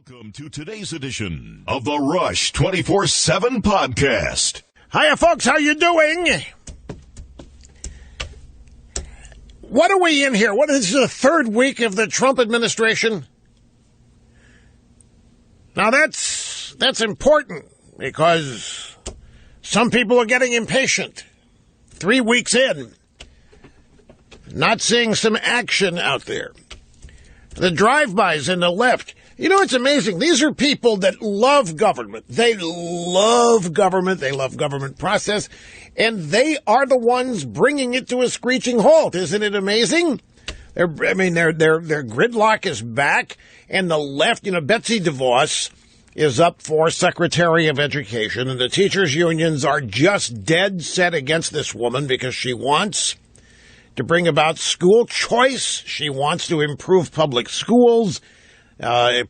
Welcome to today's edition of the Rush 24/7 podcast. Hiya, folks. How you doing? What are we in here? What is the third week of the Trump administration? Now, that's important because some people are getting impatient. 3 weeks in, not seeing some action out there. The drive-bys in the left. You know, it's amazing. These are people that love government. They love government. They love government process. And they are the ones bringing it to a screeching halt. Isn't it amazing? Their gridlock is back. And the left, Betsy DeVos is up for Secretary of Education. And the teachers' unions are just dead set against this woman because she wants to bring about school choice. She wants to improve public schools.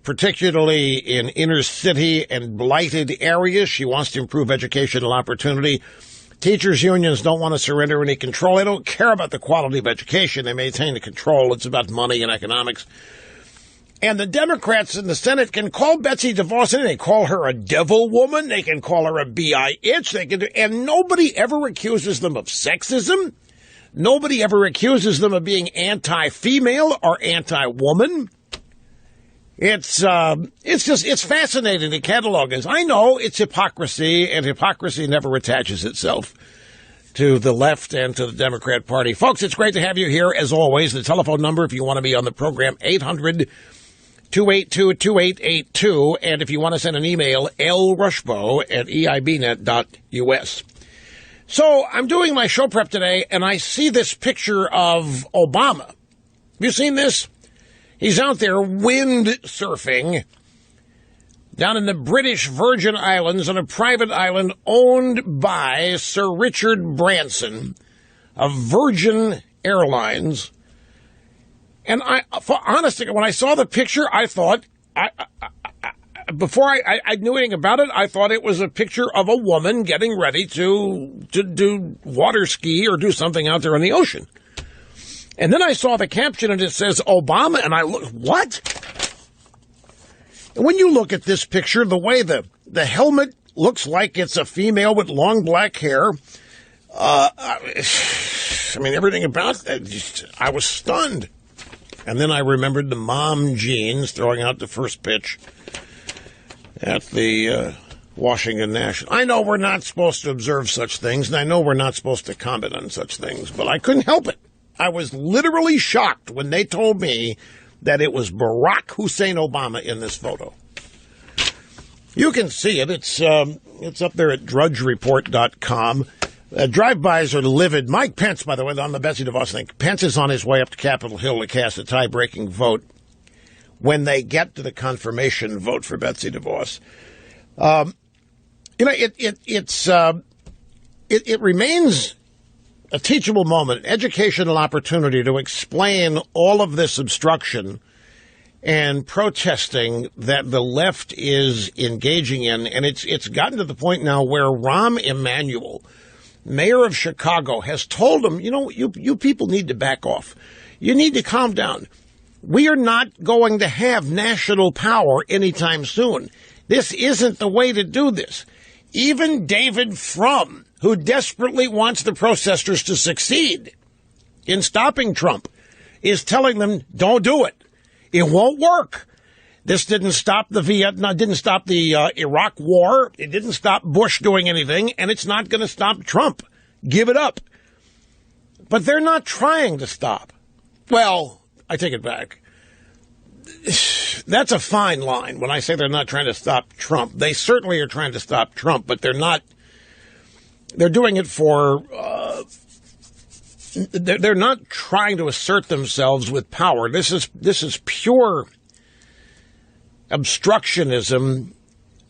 Particularly in inner city and blighted areas. She wants to improve educational opportunity. Teachers' unions don't want to surrender any control. They don't care about the quality of education. They maintain the control. It's about money and economics. And the Democrats in the Senate can call Betsy DeVos anything. They call her a devil woman. They can call her a bitch. And nobody ever accuses them of sexism. Nobody ever accuses them of being anti-female or anti-woman. It's fascinating to catalog this. I know it's hypocrisy, and hypocrisy never attaches itself to the left and to the Democrat Party. Folks, it's great to have you here, as always. The telephone number, if you want to be on the program, 800-282-2882. And if you want to send an email, lrushbo@eibnet.us. So I'm doing my show prep today, and I see this picture of Obama. Have you seen this? He's out there wind surfing down in the British Virgin Islands on a private island owned by Sir Richard Branson of Virgin Airlines. And honestly, when I saw the picture, I thought, before I knew anything about it, I thought it was a picture of a woman getting ready to do water ski or do something out there in the ocean. And then I saw the caption, and it says Obama, and I look, what? And when you look at this picture, the way the helmet looks like it's a female with long black hair, everything about it, I was stunned. And then I remembered the mom jeans throwing out the first pitch at the Washington National. I know we're not supposed to observe such things, and I know we're not supposed to comment on such things, but I couldn't help it. I was literally shocked when they told me that it was Barack Hussein Obama in this photo. You can see it. It's up there at drudgereport.com. Drive-bys are livid. Mike Pence, by the way, on the Betsy DeVos thing, Pence is on his way up to Capitol Hill to cast a tie-breaking vote when they get to the confirmation vote for Betsy DeVos. It remains a teachable moment, educational opportunity to explain all of this obstruction and protesting that the left is engaging in. And it's gotten to the point now where Rahm Emanuel, mayor of Chicago, has told them, you people need to back off. You need to calm down. We are not going to have national power anytime soon. This isn't the way to do this. Even David Frum, who desperately wants the protesters to succeed in stopping Trump, is telling them, don't do it. It won't work. This didn't stop the Iraq war. It didn't stop Bush doing anything, and it's not going to stop Trump. Give it up. But they're not trying to stop. Well, I take it back. That's a fine line when I say they're not trying to stop Trump. They certainly are trying to stop Trump, but they're not. They're doing it for. They're not trying to assert themselves with power. This is pure obstructionism,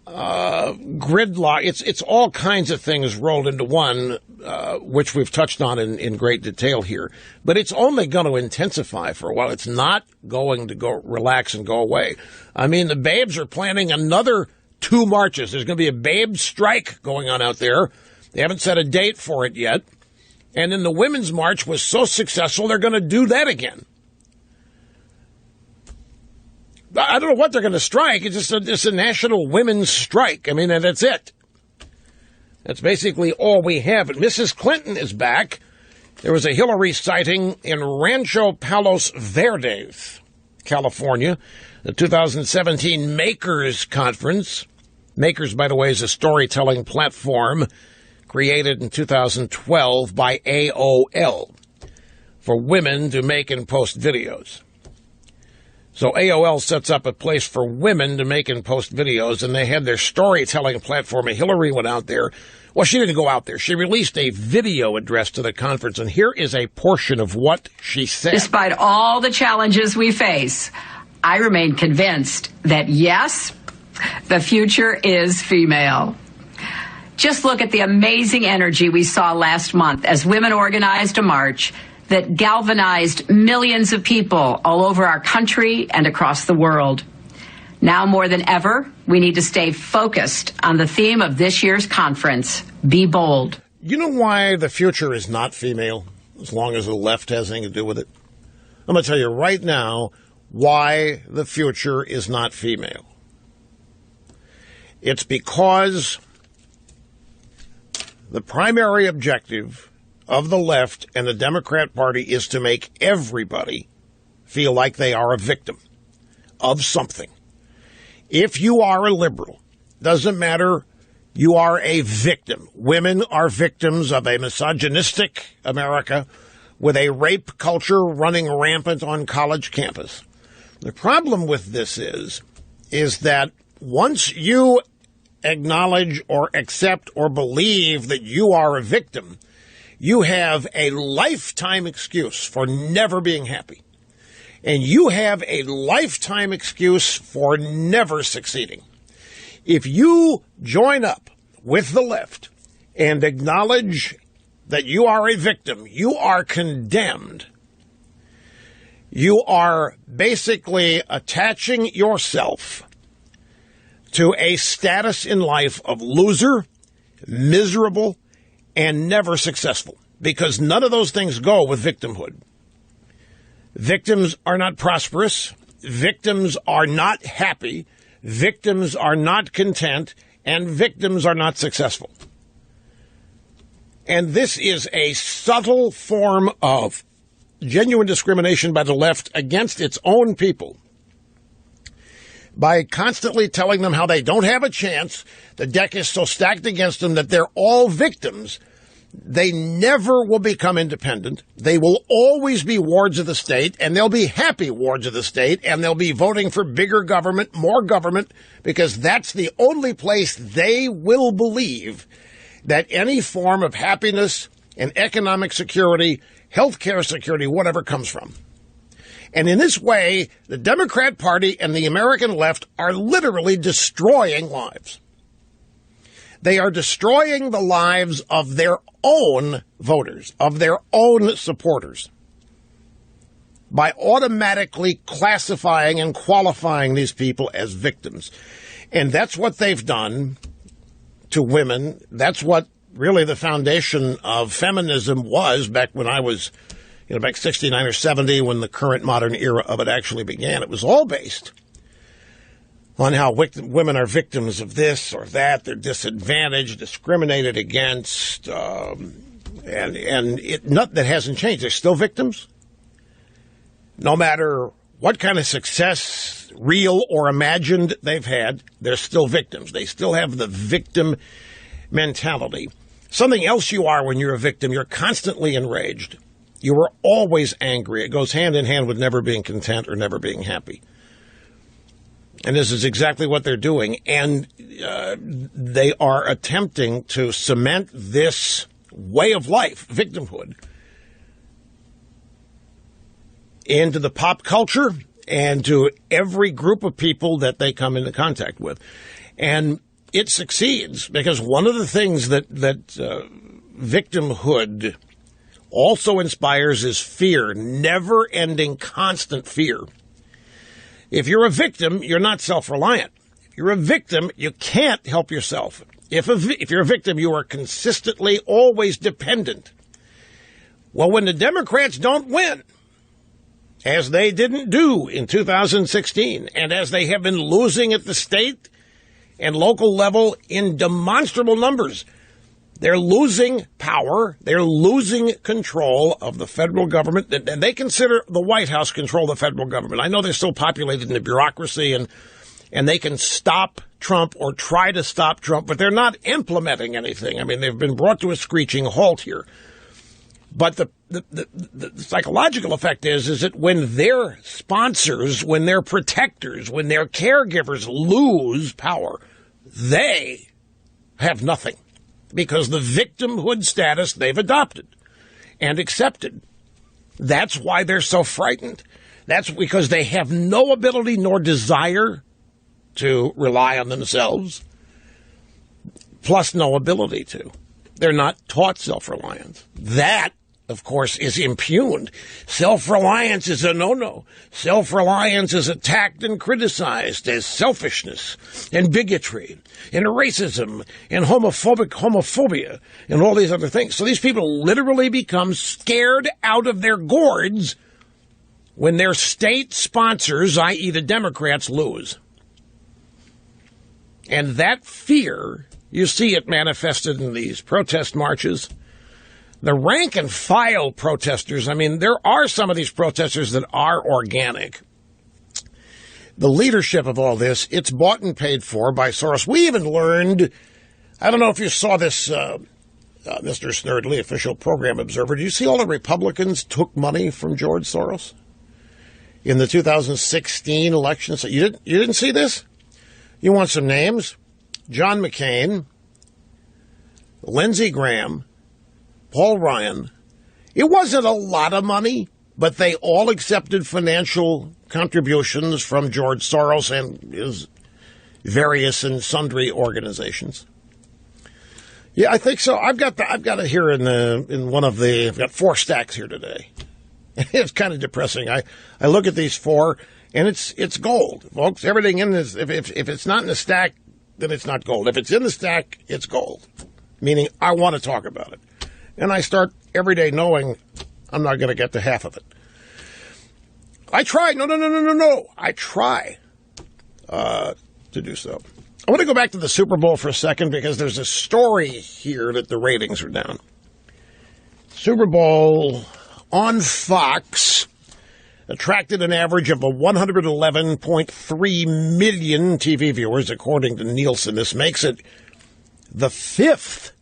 gridlock. It's all kinds of things rolled into one, which we've touched on in great detail here. But it's only going to intensify for a while. It's not going to go relax and go away. I mean, the babes are planning another 2 marches. There's going to be a babe strike going on out there. They haven't set a date for it yet. And then the Women's March was so successful, they're going to do that again. I don't know what they're going to strike. It's just a national women's strike. I mean, and that's it. That's basically all we have. And Mrs. Clinton is back. There was a Hillary sighting in Rancho Palos Verdes, California, the 2017 Makers Conference. Makers, by the way, is a storytelling platform created in 2012 by AOL for women to make and post videos. So AOL sets up a place for women to make and post videos, and they had their storytelling platform, and Hillary went out there. Well, she didn't go out there. She released a video address to the conference, and here is a portion of what she said. Despite all the challenges we face, I remain convinced that, yes, the future is female. Just look at the amazing energy we saw last month as women organized a march that galvanized millions of people all over our country and across the world. Now more than ever, we need to stay focused on the theme of this year's conference, Be Bold. You know why the future is not female, as long as the left has anything to do with it? I'm going to tell you right now why the future is not female. It's because the primary objective of the left and the Democrat Party is to make everybody feel like they are a victim of something. If you are a liberal, doesn't matter, you are a victim. Women are victims of a misogynistic America with a rape culture running rampant on college campus. The problem with this is that once you acknowledge or accept or believe that you are a victim, you have a lifetime excuse for never being happy. And you have a lifetime excuse for never succeeding. If you join up with the left and acknowledge that you are a victim, you are condemned. You are basically attaching yourself to a status in life of loser, miserable, and never successful, because none of those things go with victimhood. Victims are not prosperous. Victims are not happy. Victims are not content. And victims are not successful. And this is a subtle form of genuine discrimination by the left against its own people. By constantly telling them how they don't have a chance, the deck is so stacked against them that they're all victims. They never will become independent. They will always be wards of the state, and they'll be happy wards of the state, and they'll be voting for bigger government, more government, because that's the only place they will believe that any form of happiness and economic security, healthcare security, whatever comes from. And in this way, the Democrat Party and the American left are literally destroying lives. They are destroying the lives of their own voters, of their own supporters, by automatically classifying and qualifying these people as victims. And that's what they've done to women. That's what really the foundation of feminism was back when I was, back 69 or 70, when the current modern era of it actually began. It was all based on how women are victims of this or that. They're disadvantaged, discriminated against, and that hasn't changed. They're still victims. No matter what kind of success, real or imagined, they've had, they're still victims. They still have the victim mentality. Something else you are when you're a victim, you're constantly enraged. You are always angry. It goes hand in hand with never being content or never being happy. And this is exactly what they're doing. And they are attempting to cement this way of life, victimhood, into the pop culture and to every group of people that they come into contact with. And it succeeds because one of the things that victimhood also inspires is fear, never-ending, constant fear. If you're a victim, you're not self-reliant. If you're a victim, you can't help yourself. If you're a victim, you are consistently always dependent. Well, when the Democrats don't win, as they didn't do in 2016, and as they have been losing at the state and local level in demonstrable numbers. They're losing power. They're losing control of the federal government. And they consider the White House control the federal government. I know they're still populated in the bureaucracy, and they can stop Trump or try to stop Trump, but they're not implementing anything. I mean, they've been brought to a screeching halt here. But the psychological effect is that when their sponsors, when their protectors, when their caregivers lose power, they have nothing, because the victimhood status they've adopted and accepted. That's why they're so frightened. That's because they have no ability nor desire to rely on themselves, plus no ability to. They're not taught self-reliance. That, of course, is impugned. Self-reliance is a no-no. Self-reliance is attacked and criticized as selfishness and bigotry and racism and homophobia and all these other things. So these people literally become scared out of their gourds when their state sponsors, i.e. the Democrats, lose. And that fear, you see it manifested in these protest marches. The rank and file protesters, I mean, there are some of these protesters that are organic. The leadership of all this, it's bought and paid for by Soros. We even learned, I don't know if you saw this, Mr. Snerdley, official program observer. Do you see all the Republicans took money from George Soros in the 2016 elections? You didn't see this? You want some names? John McCain, Lindsey Graham, Paul Ryan. It wasn't a lot of money, but they all accepted financial contributions from George Soros and his various and sundry organizations. Yeah, I think so. I've got it here in one of the. I've got 4 stacks here today. It's kind of depressing. I look at these 4, and it's gold, folks. Everything in this. If it's not in the stack, then it's not gold. If it's in the stack, it's gold. Meaning, I want to talk about it. And I start every day knowing I'm not going to get to half of it. I try. No. I try to do so. I want to go back to the Super Bowl for a second because there's a story here that the ratings are down. Super Bowl on Fox attracted an average of 111.3 million TV viewers, according to Nielsen. This makes it the 5th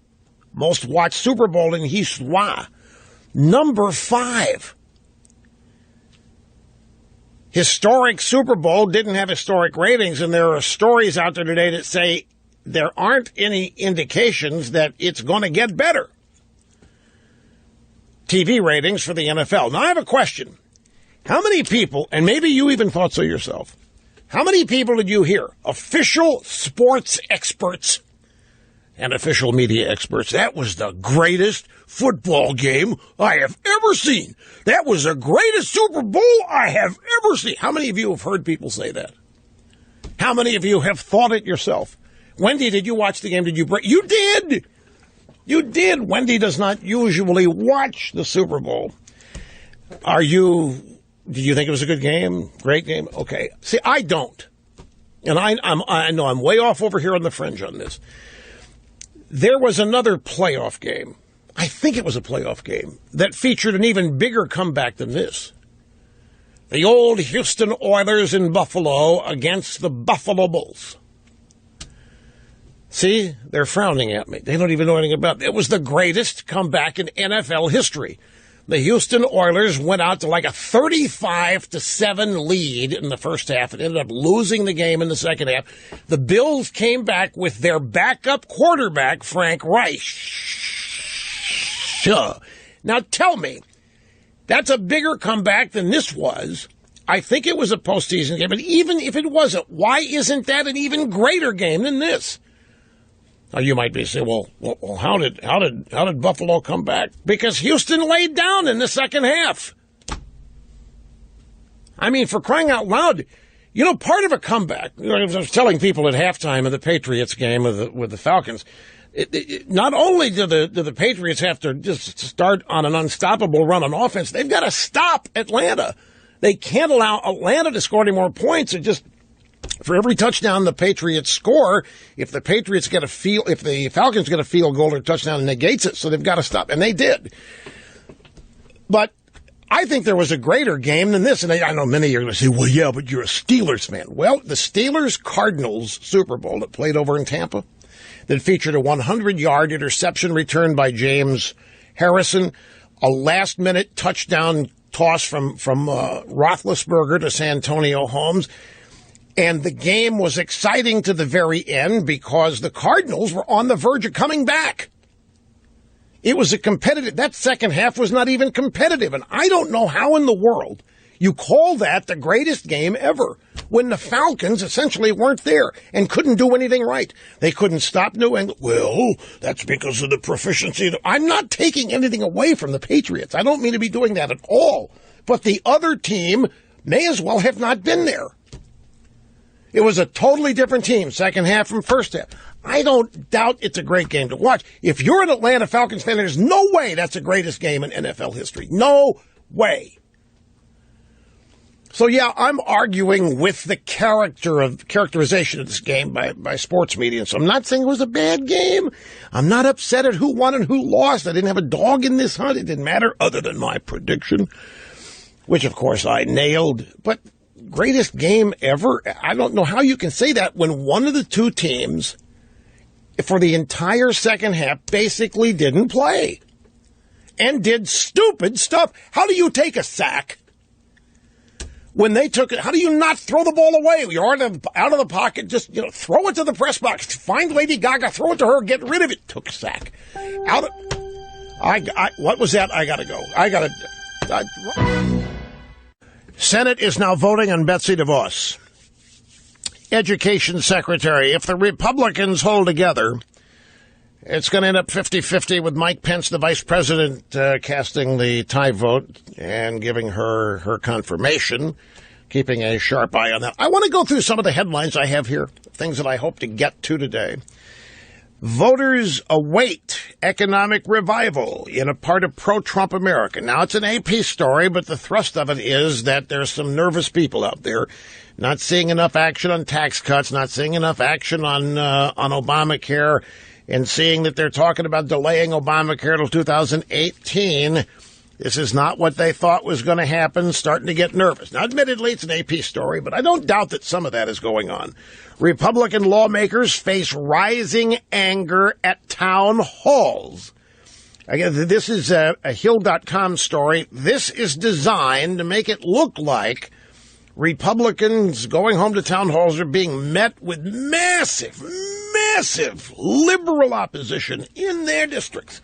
most watched Super Bowl in history. Number 5. Historic Super Bowl didn't have historic ratings, and there are stories out there today that say there aren't any indications that it's going to get better. TV ratings for the NFL. Now, I have a question. How many people, and maybe you even thought so yourself, how many people did you hear, official sports experts and official media experts, that was the greatest football game I have ever seen? That was the greatest Super Bowl I have ever seen. How many of you have heard people say that? How many of you have thought it yourself? Wendy, did you watch the game? Did you break? You did. You did. Wendy does not usually watch the Super Bowl. Did you think it was a good game? Great game? Okay. See, I don't. And I know I'm way off over here on the fringe on this. There was another playoff game. I think it was a playoff game that featured an even bigger comeback than this. The old Houston Oilers in Buffalo against the Buffalo Bulls. See, they're frowning at me. They don't even know anything about it. It was the greatest comeback in NFL history. The Houston Oilers went out to like a 35-7 lead in the first half and ended up losing the game in the second half. The Bills came back with their backup quarterback, Frank Reich. Now tell me, that's a bigger comeback than this was. I think it was a postseason game, but even if it wasn't, why isn't that an even greater game than this? Now, you might be saying, well, how did Buffalo come back? Because Houston laid down in the second half. I mean, for crying out loud, part of a comeback. I was telling people at halftime of the Patriots game with the Falcons, not only do the Patriots have to just start on an unstoppable run on offense, they've got to stop Atlanta. They can't allow Atlanta to score any more points. It just, for every touchdown the Patriots score, if the Falcons get a field goal or touchdown, it negates it. So they've got to stop, and they did. But I think there was a greater game than this. And I know many of you are going to say, well, yeah, but you're a Steelers fan. Well, the Steelers-Cardinals Super Bowl that played over in Tampa, that featured a 100-yard interception return by James Harrison, a last-minute touchdown toss from Roethlisberger to Santonio Holmes. And the game was exciting to the very end because the Cardinals were on the verge of coming back. It was that second half was not even competitive. And I don't know how in the world you call that the greatest game ever when the Falcons essentially weren't there and couldn't do anything right. They couldn't stop New England. Well, that's because of the proficiency. I'm not taking anything away from the Patriots. I don't mean to be doing that at all. But the other team may as well have not been there. It was a totally different team, second half from first half. I don't doubt it's a great game to watch. If you're an Atlanta Falcons fan, there's no way that's the greatest game in NFL history. No way. So, yeah, I'm arguing with the characterization of this game by sports media. So I'm not saying it was a bad game. I'm not upset at who won and who lost. I didn't have a dog in this hunt. It didn't matter other than my prediction, which, of course, I nailed. But greatest game ever? I don't know how you can say that when one of the two teams for the entire second half basically didn't play and did stupid stuff. How do you take a sack when they took it? How do you not throw the ball away? You're out of the pocket, just throw it to the press box. Find Lady Gaga, throw it to her, get rid of it. Took a sack. What was that? I gotta go. Senate is now voting on Betsy DeVos, Education Secretary. If the Republicans hold together, it's going to end up 50-50 with Mike Pence, the vice president, casting the tie vote and giving her confirmation, keeping a sharp eye on that. I want to go through some of the headlines I have here, things that I hope to get to today. Voters await economic revival in a part of pro-Trump America. Now, it's an AP story, but the thrust of it is that there's some nervous people out there not seeing enough action on tax cuts, not seeing enough action on Obamacare, and seeing that they're talking about delaying Obamacare till 2018. This is not what they thought was going to happen, starting to get nervous. Now, admittedly, it's an AP story, but I don't doubt that some of that is going on. Republican lawmakers face rising anger at town halls. Again, this is a Hill.com story. This is designed to make it look like Republicans going home to town halls are being met with massive liberal opposition in their districts,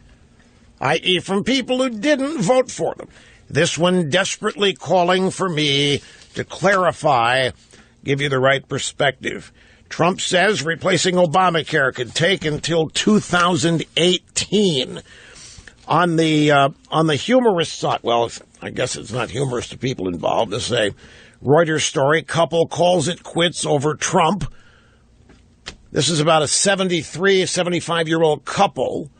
i.e. from people who didn't vote for them. This one desperately calling for me to clarify, give you the right perspective. Trump says replacing Obamacare could take until 2018. On the humorous side, well, I guess it's not humorous to people involved to say, Reuters story, couple calls it quits over Trump. This is about a 75-year-old couple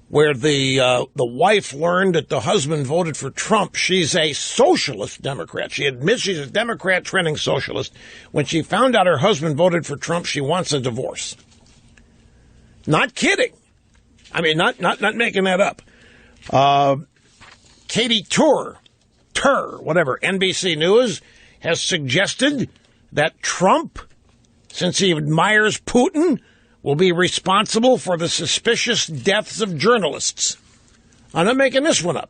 where the wife learned that the husband voted for Trump. She's a socialist Democrat. She admits she's a Democrat trending socialist. When she found out her husband voted for Trump, she wants a divorce. Not kidding. I mean, not making that up. Katie Tur, NBC News, has suggested that Trump, since he admires Putin, will be responsible for the suspicious deaths of journalists. I'm not making this one up.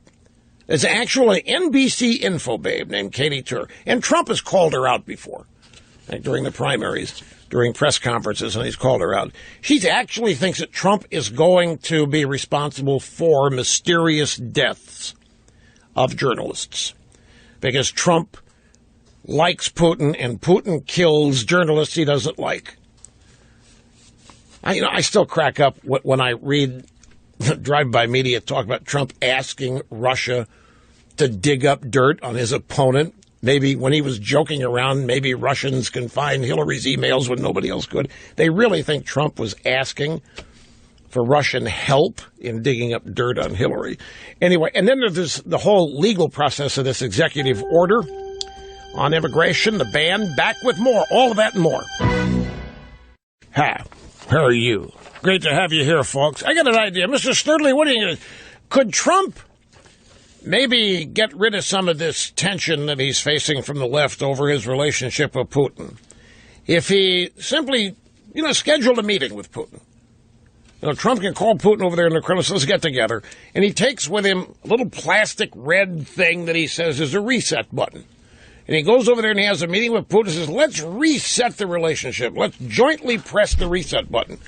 There's actually an NBC info babe named Katie Tur, and Trump has called her out before, like during the primaries, during press conferences, and he's called her out. She actually thinks that Trump is going to be responsible for mysterious deaths of journalists, because Trump likes Putin, and Putin kills journalists he doesn't like. I still crack up when I read drive-by media talk about Trump asking Russia to dig up dirt on his opponent. Maybe when he was joking around, maybe Russians can find Hillary's emails when nobody else could. They really think Trump was asking for Russian help in digging up dirt on Hillary. Anyway, and then there's the whole legal process of this executive order. on immigration, the ban, back with more. All of that and more. Hi, how are you? Great to have you here, folks. I got an idea. Mr. Sturdley, what do you... Could Trump maybe get rid of some of this tension that he's facing from the left over his relationship with Putin if he simply, scheduled a meeting with Putin? Trump can call Putin over there in the Kremlin, let's get together, and he takes with him a little plastic red thing that he says is a reset button. And he goes over there and he has a meeting with Putin and says, let's reset the relationship. Let's jointly press the reset button.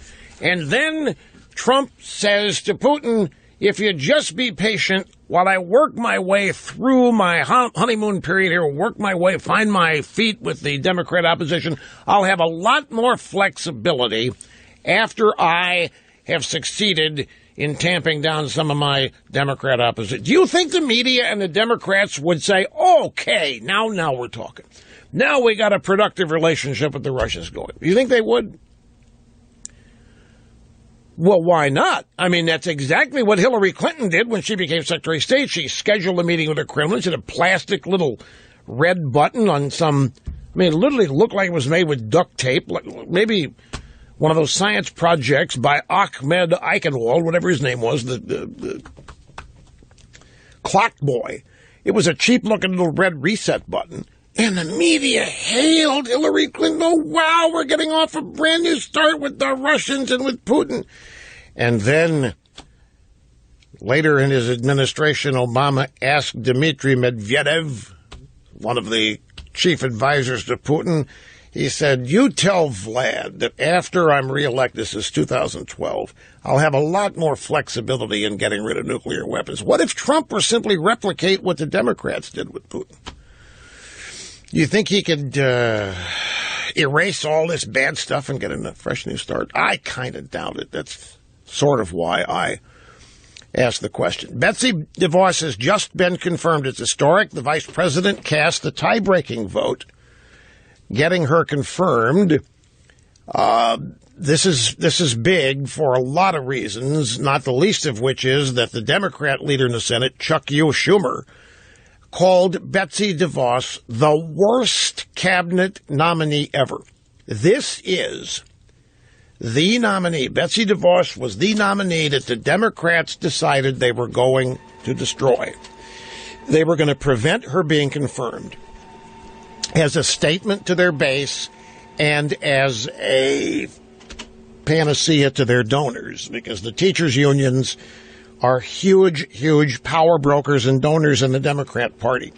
And then Trump says to Putin, if you just be patient while I work my way through my honeymoon period here, work my way, find my feet with the Democrat opposition, I'll have a lot more flexibility after I have succeeded in tamping down some of my Democrat opposition. Do you think the media and the Democrats would say, okay, now we're talking. Now we got a productive relationship with the Russians going? Do you think they would? Well, why not? I mean, that's exactly what Hillary Clinton did when she became Secretary of State. She scheduled a meeting with the Kremlin. She had a plastic little red button on it literally looked like it was made with duct tape, like maybe one of those science projects by Ahmed Eichenwald, whatever his name was, the clock boy. It was a cheap-looking little red reset button. And the media hailed Hillary Clinton. Oh, wow, we're getting off a brand new start with the Russians and with Putin. And then later in his administration, Obama asked Dmitry Medvedev, one of the chief advisors to Putin, he said, you tell Vlad that after I'm reelected, this is 2012, I'll have a lot more flexibility in getting rid of nuclear weapons. What if Trump were simply replicate what the Democrats did with Putin? You think he could erase all this bad stuff and get a fresh new start? I kind of doubt it. That's sort of why I asked the question. Betsy DeVos has just been confirmed as historic. The vice president cast the tie-breaking vote, getting her confirmed. This is big for a lot of reasons, not the least of which is that the Democrat leader in the Senate, Chuck Schumer, called Betsy DeVos the worst cabinet nominee ever. This is the nominee. Betsy DeVos was the nominee that the Democrats decided they were going to destroy. They were going to prevent her being confirmed as a statement to their base and as a panacea to their donors, because the teachers' unions are huge power brokers and donors in the Democrat Party.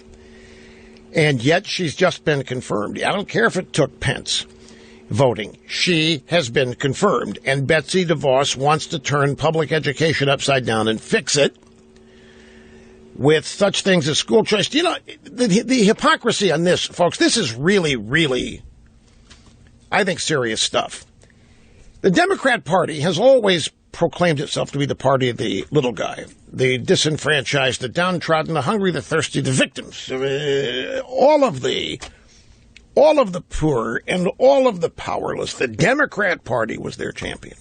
And yet she's just been confirmed. I don't care if it took Pence voting. She has been confirmed. And Betsy DeVos wants to turn public education upside down and fix it with such things as school choice. You know, the hypocrisy on this, folks, this is really, I think, serious stuff. The Democrat Party has always proclaimed itself to be the party of the little guy, the disenfranchised, the downtrodden, the hungry, the thirsty, the victims, all of the poor and all of the powerless. The Democrat Party was their champion.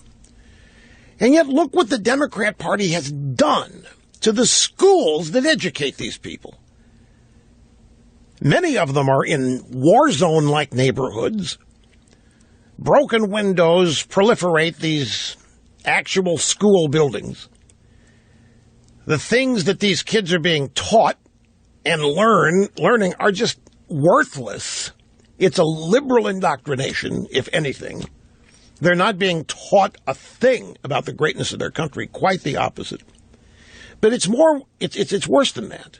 And yet look what the Democrat Party has done to the schools that educate these people. Many of them are in war zone-like neighborhoods. Broken windows proliferate these actual school buildings. The things that these kids are being taught and learning are just worthless. It's a liberal indoctrination, if anything. They're not being taught a thing about the greatness of their country, quite the opposite. But it's worse than that.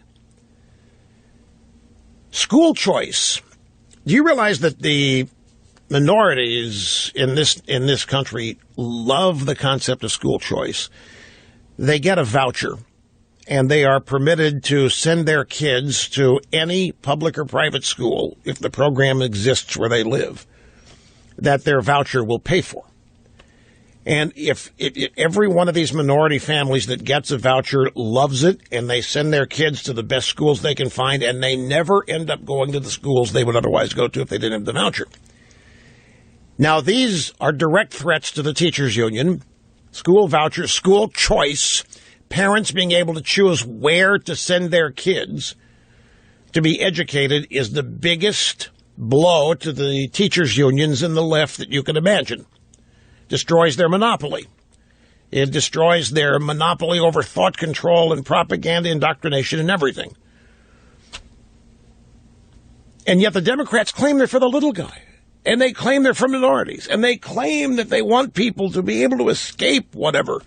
School choice. Do you realize that the minorities in this country love the concept of school choice? They get a voucher, and they are permitted to send their kids to any public or private school if the program exists where they live, that their voucher will pay for. And if every one of these minority families that gets a voucher loves it, and they send their kids to the best schools they can find, and they never end up going to the schools they would otherwise go to if they didn't have the voucher. Now, these are direct threats to the teachers' union. School vouchers, school choice, parents being able to choose where to send their kids to be educated is the biggest blow to the teachers' unions and the left that you can imagine. Destroys their monopoly. It destroys their monopoly over thought control and propaganda, indoctrination, and everything. And yet the Democrats claim they're for the little guy. And they claim they're for minorities. And they claim that they want people to be able to escape whatever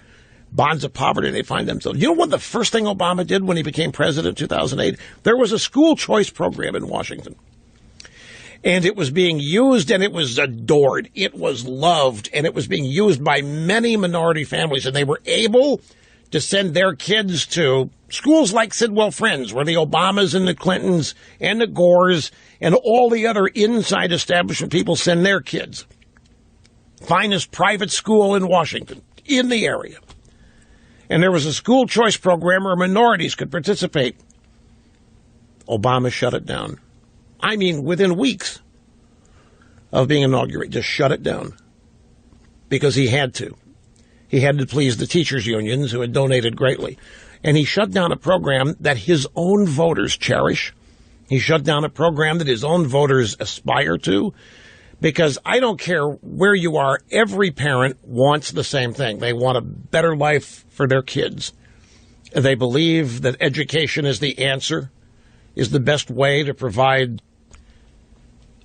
bonds of poverty they find themselves. You know what the first thing Obama did when he became president in 2008? There was a school choice program in Washington. And it was being used, and it was adored. It was loved, and it was being used by many minority families. And they were able to send their kids to schools like Sidwell Friends, where the Obamas and the Clintons and the Gores and all the other inside establishment people send their kids. Finest private school in Washington, in the area. And there was a school choice program where minorities could participate. Obama shut it down. I mean, within weeks of being inaugurated, just shut it down. Because he had to. He had to please the teachers' unions who had donated greatly. And he shut down a program that his own voters cherish. He shut down a program that his own voters aspire to. Because I don't care where you are, every parent wants the same thing. They want a better life for their kids. They believe that education is the answer, is the best way to provide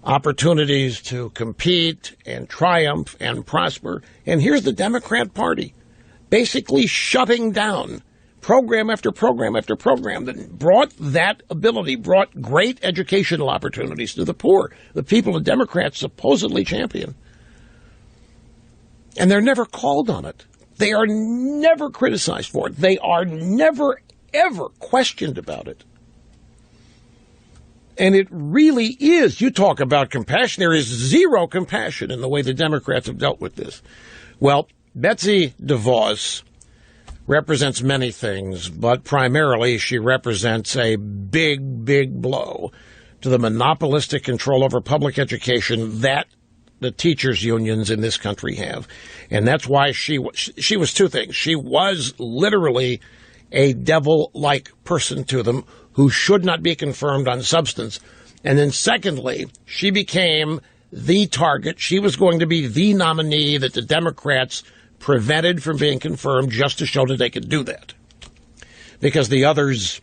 opportunities to compete and triumph and prosper. And here's the Democrat Party basically shutting down program after program after program that brought that ability, brought great educational opportunities to the poor, the people the Democrats supposedly champion. And they're never called on it. They are never criticized for it. They are never, ever questioned about it. And it really is. You talk about compassion. There is zero compassion in the way the Democrats have dealt with this. Well, Betsy DeVos represents many things, but primarily she represents a big, big blow to the monopolistic control over public education that the teachers' unions in this country have. And that's why she was two things. She was literally a devil-like person to them who should not be confirmed on substance. And then secondly, she became the target. She was going to be the nominee that the Democrats prevented from being confirmed just to show that they could do that. Because the others...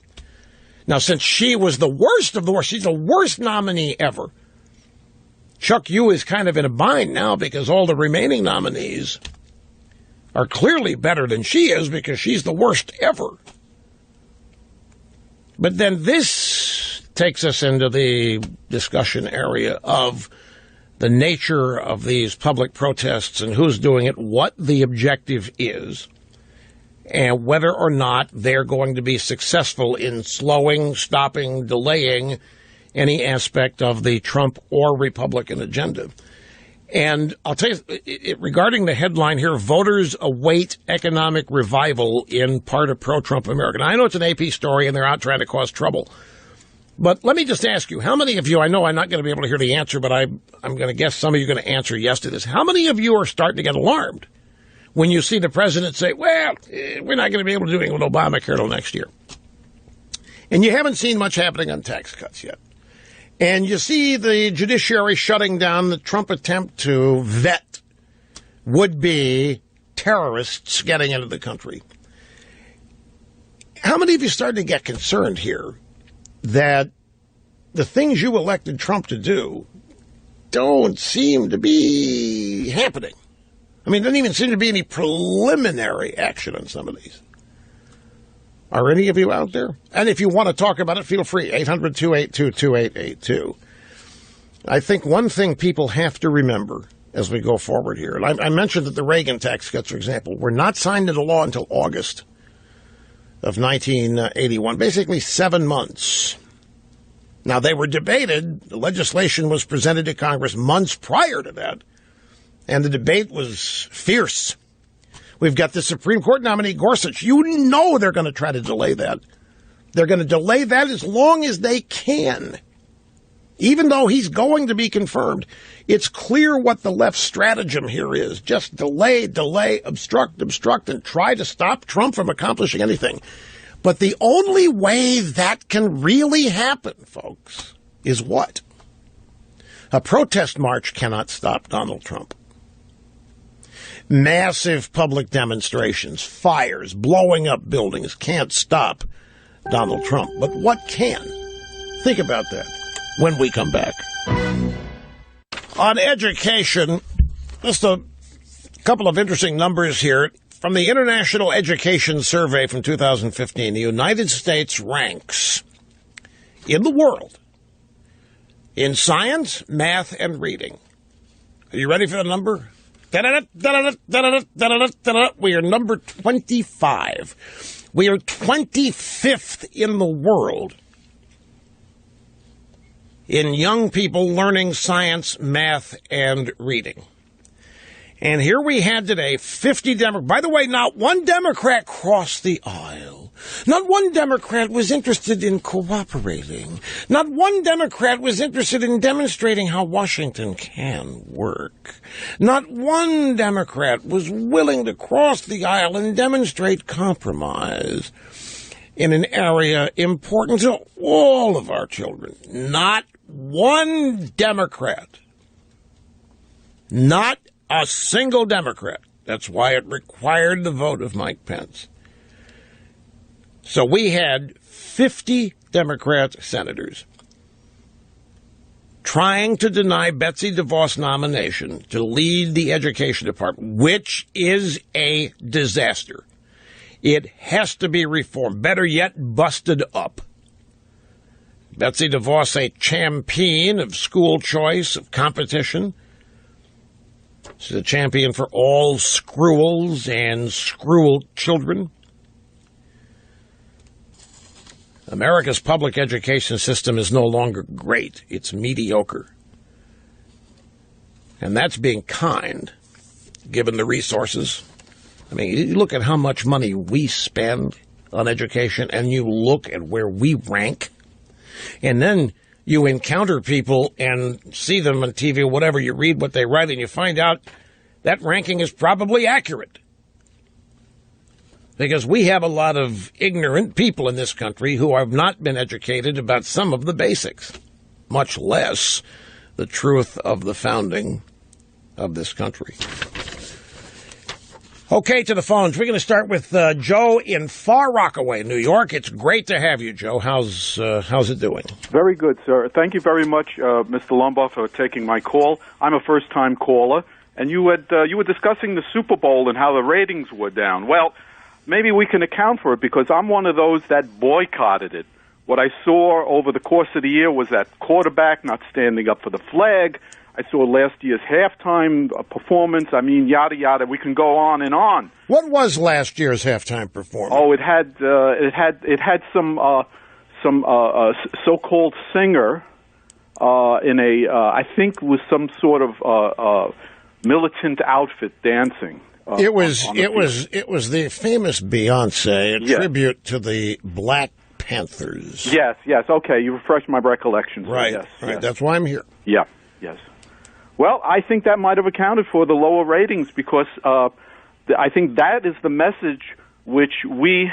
Now, since she was the worst of the worst, she's the worst nominee ever. Chuck Yu is kind of in a bind now because all the remaining nominees are clearly better than she is because she's the worst ever. But then this takes us into the discussion area of the nature of these public protests and who's doing it, what the objective is, and whether or not they're going to be successful in slowing, stopping, delaying any aspect of the Trump or Republican agenda. And I'll tell you, regarding the headline here, voters await economic revival in part of pro-Trump America. Now, I know it's an AP story and they're out trying to cause trouble. But let me just ask you, how many of you, I know I'm not going to be able to hear the answer, but I'm going to guess some of you are going to answer yes to this. How many of you are starting to get alarmed when you see the president say, well, we're not going to be able to do anything with Obamacare till next year? And you haven't seen much happening on tax cuts yet. And you see the judiciary shutting down the Trump attempt to vet would-be terrorists getting into the country. How many of you started to get concerned here that the things you elected Trump to do don't seem to be happening? I mean, there doesn't even seem to be any preliminary action on some of these. Are any of you out there? And if you want to talk about it, feel free. 800-282-2882. I think one thing people have to remember as we go forward here, and I mentioned that the Reagan tax cuts, for example, were not signed into law until August of 1981, basically 7 months. Now, they were debated. The legislation was presented to Congress months prior to that, and the debate was fierce. We've got the Supreme Court nominee, Gorsuch. You know they're going to try to delay that. They're going to delay that as long as they can. Even though he's going to be confirmed, it's clear what the left stratagem here is. Just delay, obstruct, and try to stop Trump from accomplishing anything. But the only way that can really happen, folks, is what? A protest march cannot stop Donald Trump. Massive public demonstrations, fires, blowing up buildings can't stop Donald Trump. But what can? Think about that when we come back. On education, just a couple of interesting numbers here. From the International Education Survey from 2015, the United States ranks in the world in science, math, and reading. Are you ready for the number? We are number 25. We are 25th in the world in young people learning science, math, and reading. And here we had today 50 Democrats. By the way, not one Democrat crossed the aisle. Not one Democrat was interested in cooperating. Not one Democrat was interested in demonstrating how Washington can work. Not one Democrat was willing to cross the aisle and demonstrate compromise in an area important to all of our children. Not one Democrat. Not a single Democrat. That's why it required the vote of Mike Pence. So we had 50 Democrat senators trying to deny Betsy DeVos nomination to lead the Education Department, which is a disaster. It has to be reformed. Better yet, busted up. Betsy DeVos, a champion of school choice, of competition. She's a champion for all screwels and screwel children. America's public education system is no longer great. It's mediocre. And that's being kind, given the resources. I mean, you look at how much money we spend on education, and you look at where we rank, and then you encounter people and see them on TV or whatever, you read what they write, and you find out that ranking is probably accurate. Because we have a lot of ignorant people in this country who have not been educated about some of the basics, much less the truth of the founding of this country. Okay, to the phones. We're going to start with Joe in Far Rockaway, New York. It's great to have you, Joe. How's it doing? Very good, sir. Thank you very much, Mr. Limbaugh, for taking my call. I'm a first-time caller, and you were discussing the Super Bowl and how the ratings were down. Well, maybe we can account for it because I'm one of those that boycotted it. What I saw over the course of the year was that quarterback not standing up for the flag. I saw last year's halftime performance. I mean, yada yada. We can go on and on. What was last year's halftime performance? Oh, it had some so-called singer in a I think was some sort of militant outfit dancing. It was the famous Beyonce, a tribute to the Black Panthers. Yes. Okay, you refreshed my recollection. So right. Yes, right. yes. That's why I'm here. Yeah. Yes. Well, I think that might have accounted for the lower ratings because I think that is the message which we,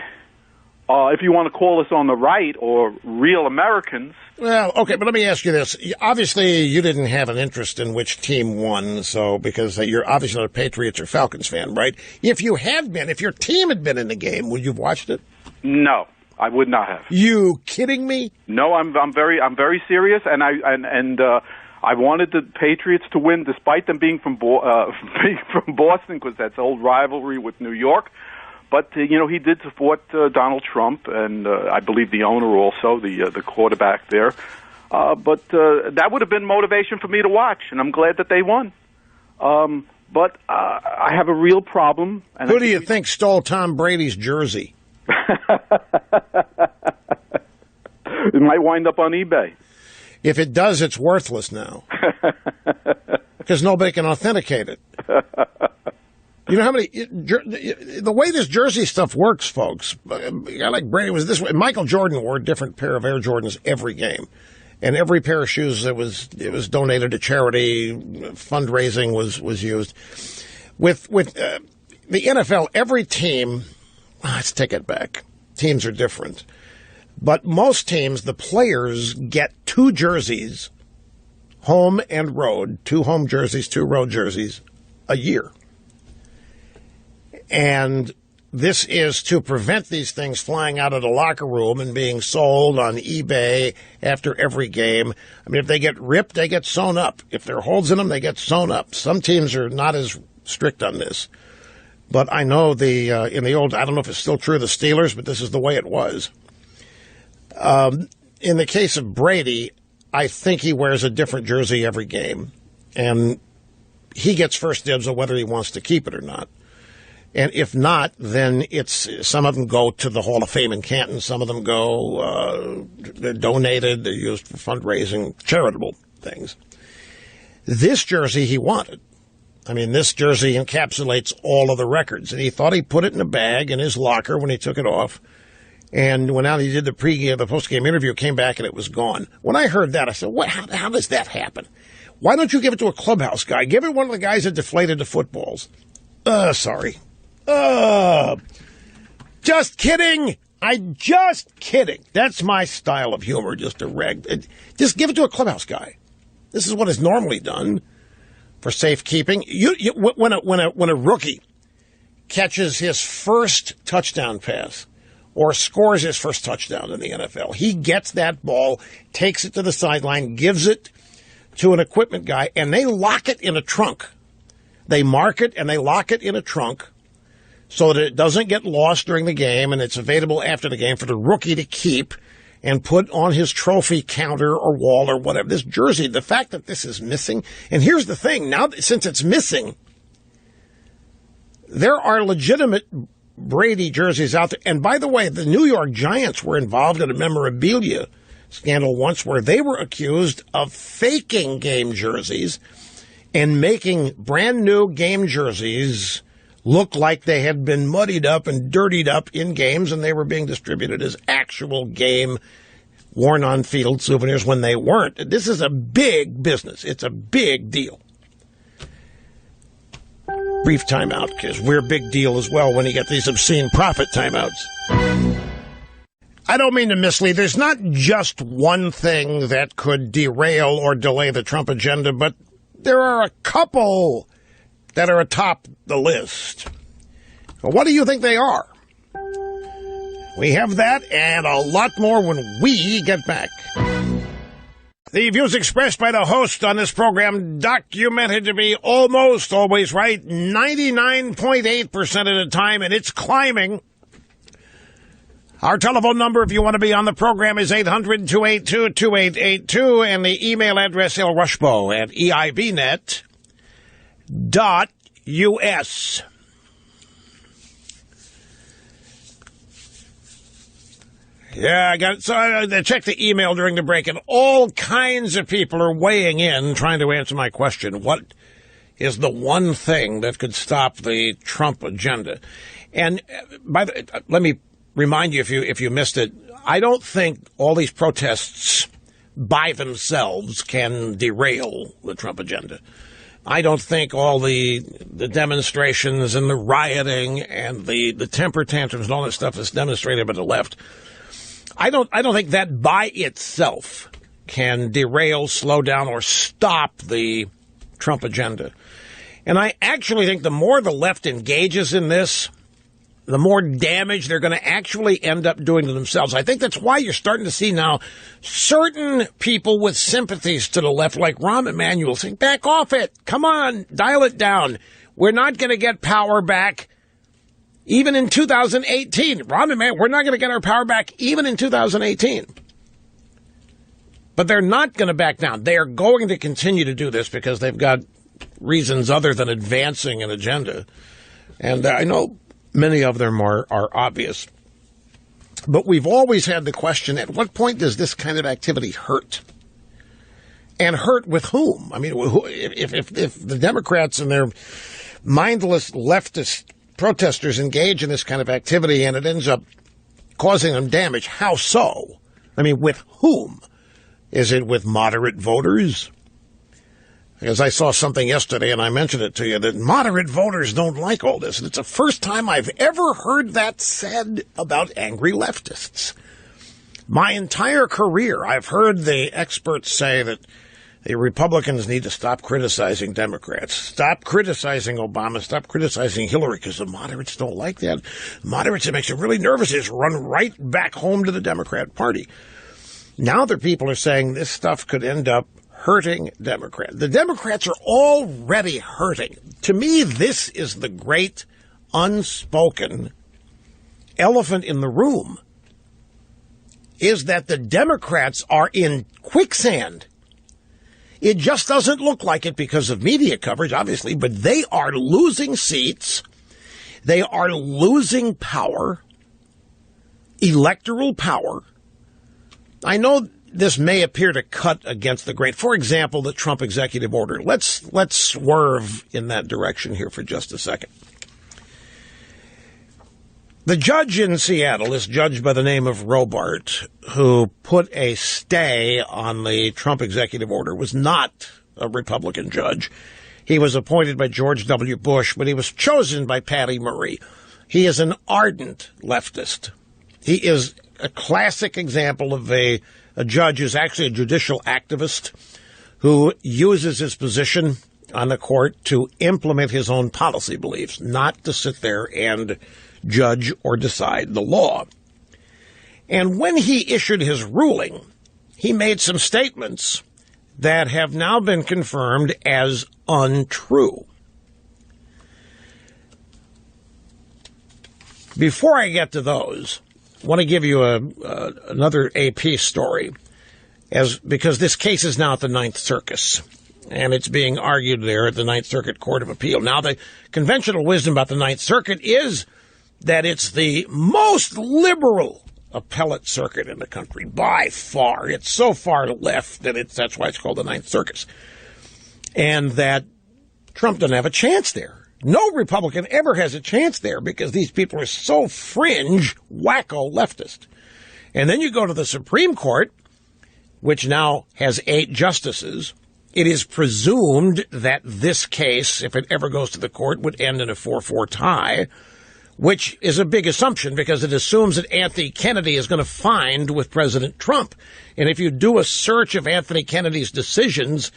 if you want to call us on the right or real Americans. Well, okay, but let me ask you this. Obviously, you didn't have an interest in which team won, so because you're obviously not a Patriots or Falcons fan, right? If you had been, if your team had been in the game, would you have watched it? No, I would not have. You kidding me? No, I'm very serious, and I wanted the Patriots to win, despite them being from Boston, because that's old rivalry with New York. But he did support Donald Trump, and I believe the owner also, the quarterback there. But that would have been motivation for me to watch, and I'm glad that they won. But I have a real problem. And Who do you think stole Tom Brady's jersey? It might wind up on eBay. If it does, it's worthless now. Because nobody can authenticate it. You know how many... The way this jersey stuff works, folks, a guy like Brady was this way. Michael Jordan wore a different pair of Air Jordans every game. And every pair of shoes that was donated to charity, fundraising was used. With the NFL, every team... Let's take it back. teams are different. But most teams, the players get 2 jerseys, home and road, 2 home jerseys, 2 road jerseys, a year. And this is to prevent these things flying out of the locker room and being sold on eBay after every game. I mean, if they get ripped, they get sewn up. If there are holes in them, they get sewn up. Some teams are not as strict on this. But I know in the old, I don't know if it's still true of the Steelers, but this is the way it was. In the case of Brady, I think he wears a different jersey every game. And he gets first dibs on whether he wants to keep it or not. And if not, then some of them go to the Hall of Fame in Canton. Some of them they're donated. They're used for fundraising, charitable things. This jersey he wanted. I mean, this jersey encapsulates all of the records. And he thought he put it in a bag in his locker when he took it off. And when he did the post-game interview, came back and it was gone. When I heard that, I said, how does that happen? Why don't you give it to a clubhouse guy? Give it one of the guys that deflated the footballs. Sorry. Just kidding. Just kidding. That's my style of humor, just just give it to a clubhouse guy. This is what is normally done for safekeeping. When a rookie catches his first touchdown pass or scores his first touchdown in the NFL, he gets that ball, takes it to the sideline, gives it to an equipment guy, and they lock it in a trunk. They mark it and they lock it in a trunk so that it doesn't get lost during the game, and it's available after the game for the rookie to keep and put on his trophy counter or wall or whatever. This jersey, the fact that this is missing, and here's the thing, now since it's missing, there are legitimate Brady jerseys out there. And by the way, the New York Giants were involved in a memorabilia scandal once where they were accused of faking game jerseys and making brand new game jerseys look like they had been muddied up and dirtied up in games, and they were being distributed as actual game worn on field souvenirs when they weren't. This is a big business. It's a big deal. Brief timeout, because we're a big deal as well when you get these obscene profit timeouts. I don't mean to mislead. There's not just one thing that could derail or delay the Trump agenda, but there are a couple that are atop the list. What do you think they are? We have that and a lot more when we get back. The views expressed by the host on this program documented to be almost always right 99.8% of the time, and it's climbing. Our telephone number, if you want to be on the program, is 800-282-2882, and the email address, lrushbo@eibnet.us. Yeah, I got it. So I checked the email during the break, and all kinds of people are weighing in, trying to answer my question. What is the one thing that could stop the Trump agenda? And let me remind you, if you missed it, I don't think all these protests by themselves can derail the Trump agenda. I don't think all the demonstrations and the rioting and the temper tantrums and all that stuff that's demonstrated by the left, I don't think that by itself can derail, slow down, or stop the Trump agenda. And I actually think the more the left engages in this, the more damage they're going to actually end up doing to themselves. I think that's why you're starting to see now certain people with sympathies to the left, like Rahm Emanuel, saying, back off it. Come on, dial it down. We're not going to get power back even in 2018. Rahm Emanuel, we're not going to get our power back even in 2018. But they're not going to back down. They are going to continue to do this because they've got reasons other than advancing an agenda. And I know many of them are obvious. But we've always had the question, at what point does this kind of activity hurt? And hurt with whom? I mean, if the Democrats and their mindless leftist protesters engage in this kind of activity and it ends up causing them damage, how so? I mean, with whom? Is it with moderate voters? Because I saw something yesterday, and I mentioned it to you, that moderate voters don't like all this. And it's the first time I've ever heard that said about angry leftists. My entire career, I've heard the experts say that the Republicans need to stop criticizing Democrats, stop criticizing Obama, stop criticizing Hillary, because the moderates don't like that. Moderates, it makes them really nervous, is run right back home to the Democrat Party. Now the people are saying this stuff could end up hurting Democrats. The Democrats are already hurting. To me, this is the great unspoken elephant in the room, is that the Democrats are in quicksand. It just doesn't look like it because of media coverage, obviously, but they are losing seats. They are losing power, electoral power. I know this may appear to cut against the grain. For example, the Trump executive order. Let's swerve in that direction here for just a second. The judge in Seattle, this judge by the name of Robart, who put a stay on the Trump executive order, was not a Republican judge. He was appointed by George W. Bush, but he was chosen by Patty Murray. He is an ardent leftist. He is a classic example of a judge who's actually a judicial activist who uses his position on the court to implement his own policy beliefs, not to sit there and judge or decide the law. And when he issued his ruling, he made some statements that have now been confirmed as untrue. Before I get to those, I want to give you another AP story, because this case is now at the Ninth Circuit, and it's being argued there at the Ninth Circuit Court of Appeal. Now, the conventional wisdom about the Ninth Circuit is that it's the most liberal appellate circuit in the country, by far. It's so far left that that's why it's called the Ninth Circuit. And that Trump doesn't have a chance there. No Republican ever has a chance there because these people are so fringe, wacko leftist. And then you go to the Supreme Court, which now has 8 justices. It is presumed that this case, if it ever goes to the court, would end in a 4-4 tie, which is a big assumption because it assumes that Anthony Kennedy is going to find with President Trump. And if you do a search of Anthony Kennedy's decisions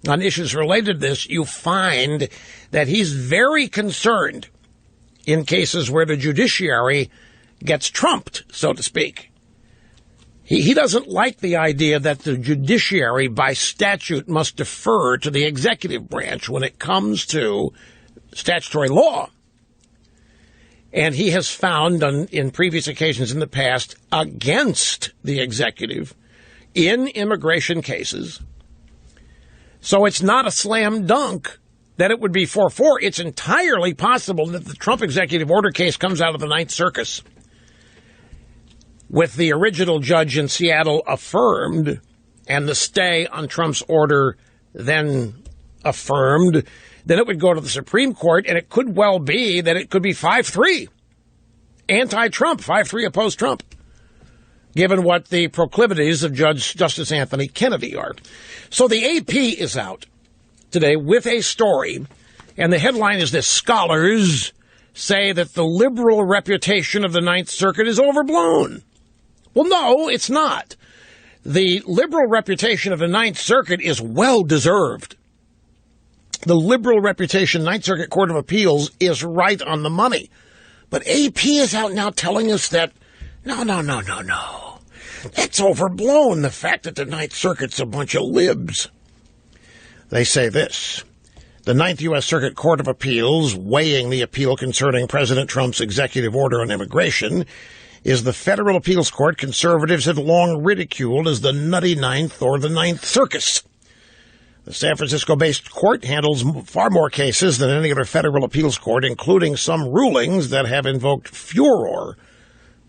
on issues related to this, you find that he's very concerned in cases where the judiciary gets trumped, so to speak. He doesn't like the idea that the judiciary, by statute, must defer to the executive branch when it comes to statutory law. And he has found in previous occasions in the past against the executive in immigration cases. So it's not a slam dunk that it would be 4-4. It's entirely possible that the Trump executive order case comes out of the Ninth Circuit with the original judge in Seattle affirmed and the stay on Trump's order then affirmed. Then it would go to the Supreme Court, and it could well be that it could be 5-3 anti-Trump, 5-3 opposed Trump, given what the proclivities of Justice Anthony Kennedy are. So the AP is out today with a story, and the headline is this: scholars say that the liberal reputation of the Ninth Circuit is overblown. Well, no, it's not. The liberal reputation of the Ninth Circuit is well-deserved. The liberal reputation, Ninth Circuit Court of Appeals, is right on the money. But AP is out now telling us that, no. That's overblown, the fact that the Ninth Circuit's a bunch of libs. They say this: the Ninth U.S. Circuit Court of Appeals, weighing the appeal concerning President Trump's executive order on immigration, is the federal appeals court conservatives have long ridiculed as the nutty Ninth or the Ninth Circus. The San Francisco-based court handles far more cases than any other federal appeals court, including some rulings that have invoked furor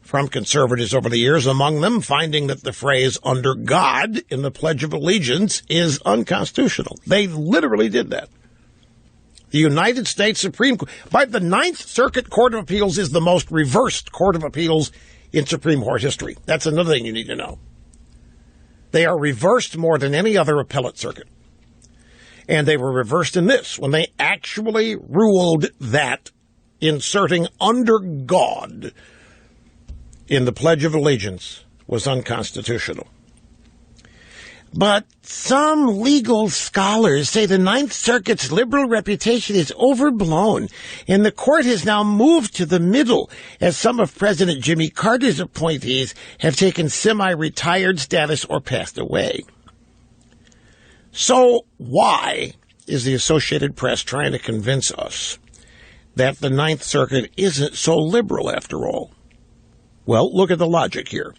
from conservatives over the years, among them finding that the phrase "under God" in the Pledge of Allegiance is unconstitutional. They literally did that. The United States Supreme Court, the Ninth Circuit Court of Appeals, is the most reversed court of appeals in Supreme Court history. That's another thing you need to know. They are reversed more than any other appellate circuit. And they were reversed in this, when they actually ruled that inserting "under God" in the Pledge of Allegiance was unconstitutional. But some legal scholars say the Ninth Circuit's liberal reputation is overblown, and the court has now moved to the middle, as some of President Jimmy Carter's appointees have taken semi-retired status or passed away. So why is the Associated Press trying to convince us that the Ninth Circuit isn't so liberal after all? Well, look at the logic here.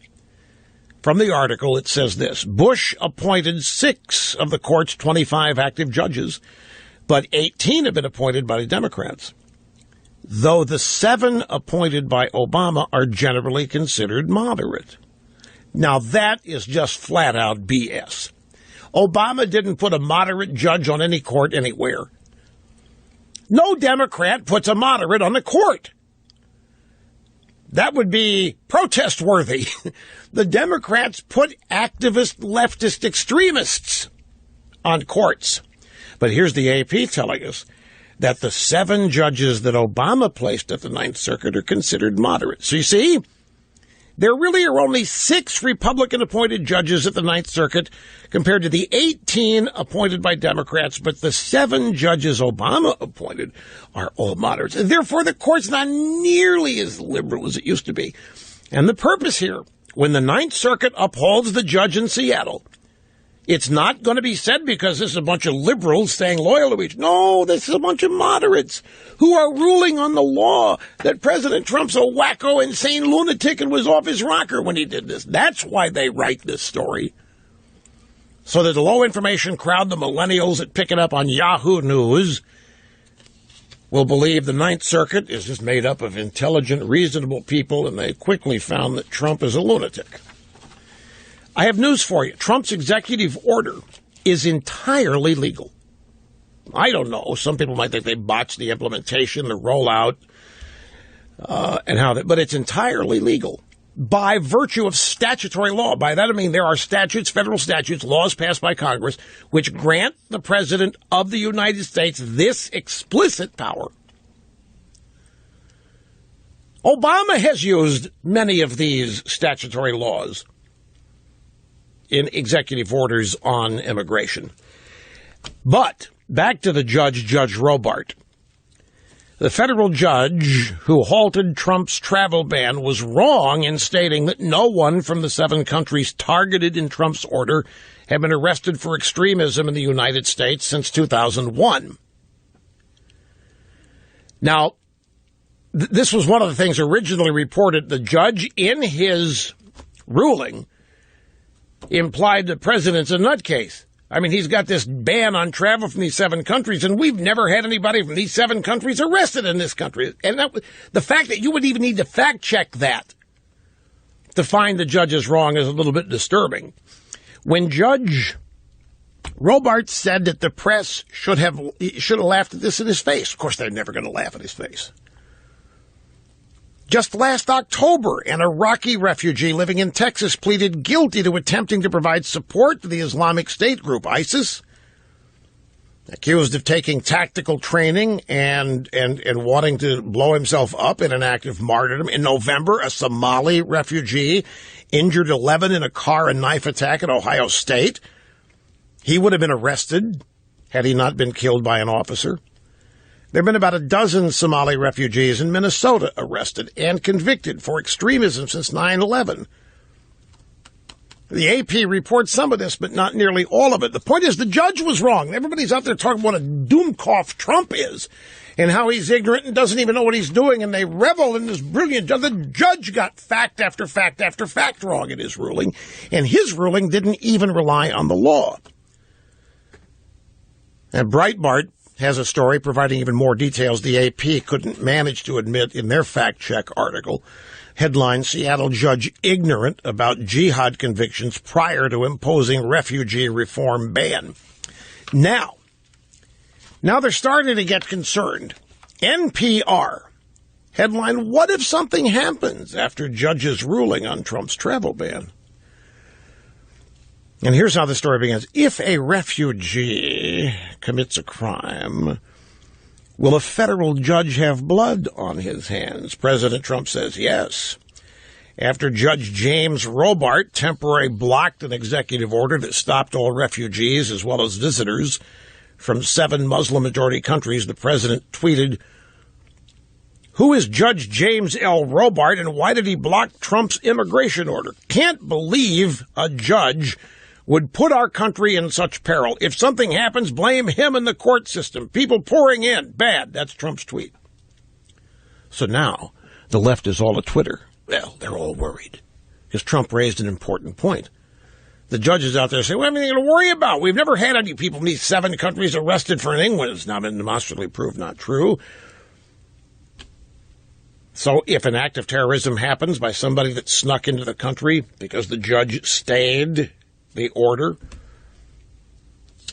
From the article, it says this: Bush appointed 6 of the court's 25 active judges, but 18 have been appointed by the Democrats, though the 7 appointed by Obama are generally considered moderate. Now, that is just flat-out BS. Obama didn't put a moderate judge on any court anywhere. No Democrat puts a moderate on the court. That would be protest-worthy. The Democrats put activist leftist extremists on courts. But here's the AP telling us that the 7 judges that Obama placed at the Ninth Circuit are considered moderate. So you see, there really are only 6 Republican-appointed judges at the Ninth Circuit compared to the 18 appointed by Democrats, but the 7 judges Obama appointed are all moderates. And therefore, the court's not nearly as liberal as it used to be. And the purpose here, when the Ninth Circuit upholds the judge in Seattle, it's not going to be said because this is a bunch of liberals staying loyal to each. No, this is a bunch of moderates who are ruling on the law that President Trump's a wacko, insane lunatic and was off his rocker when he did this. That's why they write this story. So that the low-information crowd, the millennials that pick it up on Yahoo News, will believe the Ninth Circuit is just made up of intelligent, reasonable people, and they quickly found that Trump is a lunatic. I have news for you. Trump's executive order is entirely legal. I don't know. Some people might think they botched the implementation, the rollout, but it's entirely legal by virtue of statutory law. By that I mean there are statutes, federal statutes, laws passed by Congress, which grant the President of the United States this explicit power. Obama has used many of these statutory laws in executive orders on immigration. But back to the judge, Judge Robart. The federal judge who halted Trump's travel ban was wrong in stating that no one from the 7 countries targeted in Trump's order had been arrested for extremism in the United States since 2001. Now, this was one of the things originally reported. The judge, in his ruling, implied the president's a nutcase. I mean, he's got this ban on travel from these 7 countries, and we've never had anybody from these 7 countries arrested in this country. And the fact that you would even need to fact-check that to find the judge is wrong is a little bit disturbing. When Judge Robart said that the press should have laughed at this in his face, of course, they're never going to laugh at his face. Just last October, an Iraqi refugee living in Texas pleaded guilty to attempting to provide support to the Islamic State group ISIS, accused of taking tactical training and wanting to blow himself up in an act of martyrdom. In November, a Somali refugee injured 11 in a car and knife attack at Ohio State. He would have been arrested had he not been killed by an officer. There have been about a dozen Somali refugees in Minnesota arrested and convicted for extremism since 9/11. The AP reports some of this, but not nearly all of it. The point is the judge was wrong. Everybody's out there talking about what a doomcough Trump is and how he's ignorant and doesn't even know what he's doing, and they revel in this brilliant judge. The judge got fact after fact after fact wrong in his ruling, and his ruling didn't even rely on the law. And Breitbart has a story providing even more details the AP couldn't manage to admit in their fact-check article. Headline, Seattle judge ignorant about jihad convictions prior to imposing refugee reform ban. Now they're starting to get concerned. NPR. Headline, what if something happens after judge's ruling on Trump's travel ban? And here's how the story begins. If a refugee commits a crime, will a federal judge have blood on his hands? President Trump says yes. After Judge James Robart temporarily blocked an executive order that stopped all refugees as well as visitors from 7 Muslim-majority countries, the president tweeted, "Who is Judge James L. Robart and why did he block Trump's immigration order? Can't believe a judge would put our country in such peril. If something happens, blame him and the court system. People pouring in. Bad." That's Trump's tweet. So now the left is all at Twitter. Well, they're all worried because Trump raised an important point. The judges out there say, "We have anything to worry about. We've never had any people in these 7 countries arrested for anything when it's not been demonstrably proved not true." So if an act of terrorism happens by somebody that snuck into the country because the judge stayed the order,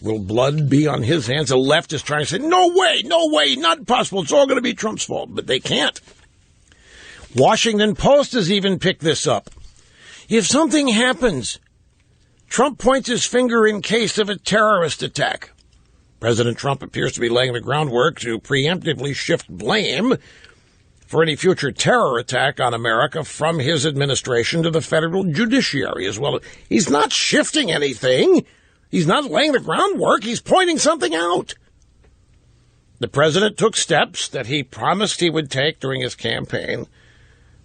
will blood be on his hands? The left is trying to say, no way, not possible. It's all going to be Trump's fault. But they can't. Washington Post has even picked this up. If something happens, Trump points his finger in case of a terrorist attack. President Trump appears to be laying the groundwork to preemptively shift blame for any future terror attack on America from his administration to the federal judiciary as well. He's not shifting anything. He's not laying the groundwork. He's pointing something out. The president took steps that he promised he would take during his campaign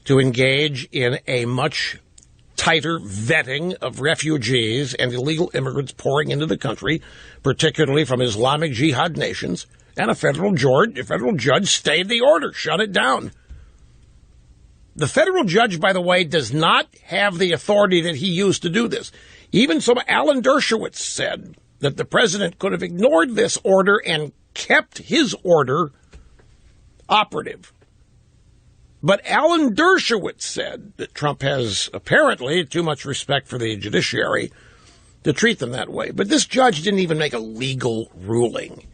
to engage in a much tighter vetting of refugees and illegal immigrants pouring into the country, particularly from Islamic Jihad nations, and a federal judge stayed the order, shut it down. The federal judge, by the way, does not have the authority that he used to do this. Even so, Alan Dershowitz said that the president could have ignored this order and kept his order operative. But Alan Dershowitz said that Trump has apparently too much respect for the judiciary to treat them that way. But this judge didn't even make a legal ruling.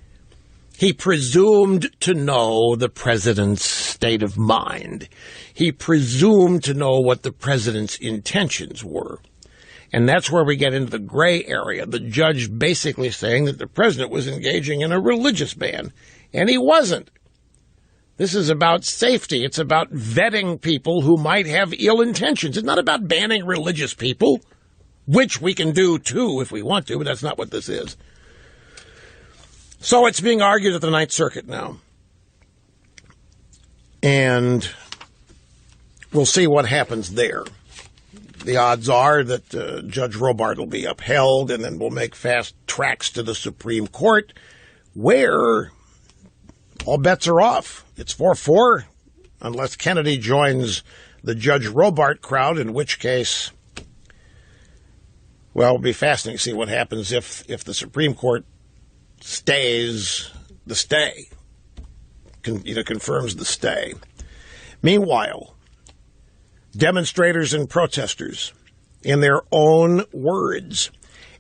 He presumed to know the president's state of mind. He presumed to know what the president's intentions were. And that's where we get into the gray area. The judge basically saying that the president was engaging in a religious ban. And he wasn't. This is about safety. It's about vetting people who might have ill intentions. It's not about banning religious people, which we can do too if we want to, but that's not what this is. So it's being argued at the Ninth Circuit now. And we'll see what happens there. The odds are that Judge Robart will be upheld, and then we'll make fast tracks to the Supreme Court, where all bets are off. It's 4-4, unless Kennedy joins the Judge Robart crowd, in which case, well, it'll be fascinating to see what happens if the Supreme Court stays the stay, confirms the stay. Meanwhile, demonstrators and protesters, in their own words,